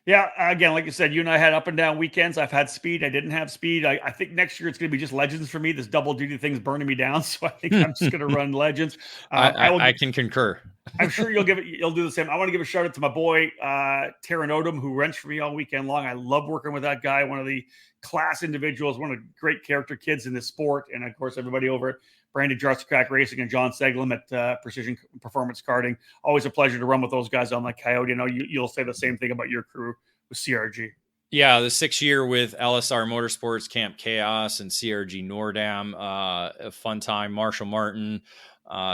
Yeah, again, like you said, you and I had up and down weekends. I've had speed. I didn't have speed. I think next year it's going to be just Legends for me. This double duty thing's burning me down, so I think I'm just going to run Legends. I can concur. I'm sure you'll do the same. I want to give a shout out to my boy Taran Odom, who wrenched for me all weekend long. I love working with that guy. One of the class individuals, one of the great character kids in this sport, and of course everybody over at Brandon Jarstcrack Racing and John Seglem at Precision Performance Karting. Always a pleasure to run with those guys on the Coyote. I know you'll say the same thing about your crew with CRG. Yeah, the 6th year with LSR Motorsports, Camp Chaos, and CRG Nordam. A fun time. Marshall Martin,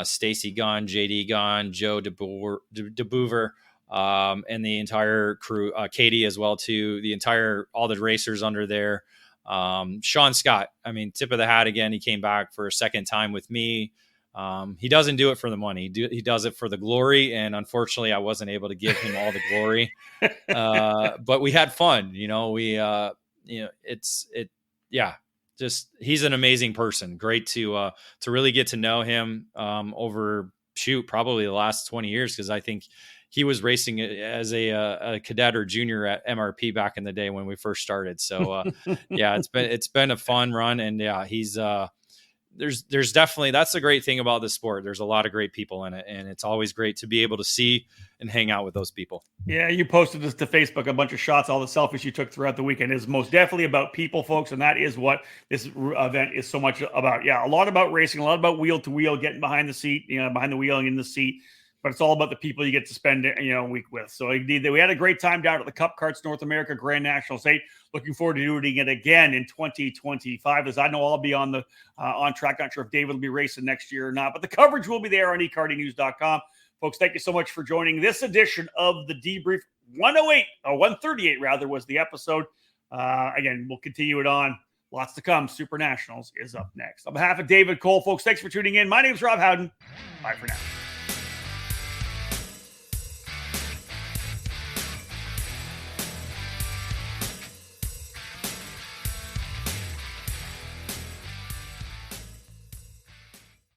Stacy gone, JD gone, Joe DeBoover, and the entire crew, Katie as well too, all the racers under there. Sean Scott, I mean, tip of the hat again. He came back for a second time with me. He doesn't do it for the money. He does it for the glory. And unfortunately, I wasn't able to give him all the glory. But we had fun, just, he's an amazing person. Great to really get to know him, over probably the last 20 years. Cause I think he was racing as a cadet or junior at MRP back in the day when we first started. So, it's been a fun run, and he's, there's definitely, that's the great thing about this sport. There's a lot of great people in it, and it's always great to be able to see and hang out with those people. Yeah, you posted this to Facebook, a bunch of shots, all the selfies you took throughout the weekend. Is most definitely about people, folks, and that is what this event is so much about. Yeah, a lot about racing, a lot about wheel to wheel, getting behind the seat, behind the wheel and in the seat. But it's all about the people you get to spend a week with. So we had a great time down at the Cup Karts North America Grand Nationals 8. Looking forward to doing it again in 2025, as I know I'll be on track. Not sure if David will be racing next year or not, but the coverage will be there on ekartingnews.com. Folks, thank you so much for joining this edition of the Debrief. 138 rather was the episode. Again, we'll continue it on. Lots to come. Super Nationals is up next. On behalf of David Cole, folks, thanks for tuning in. My name is Rob Howden. Bye for now.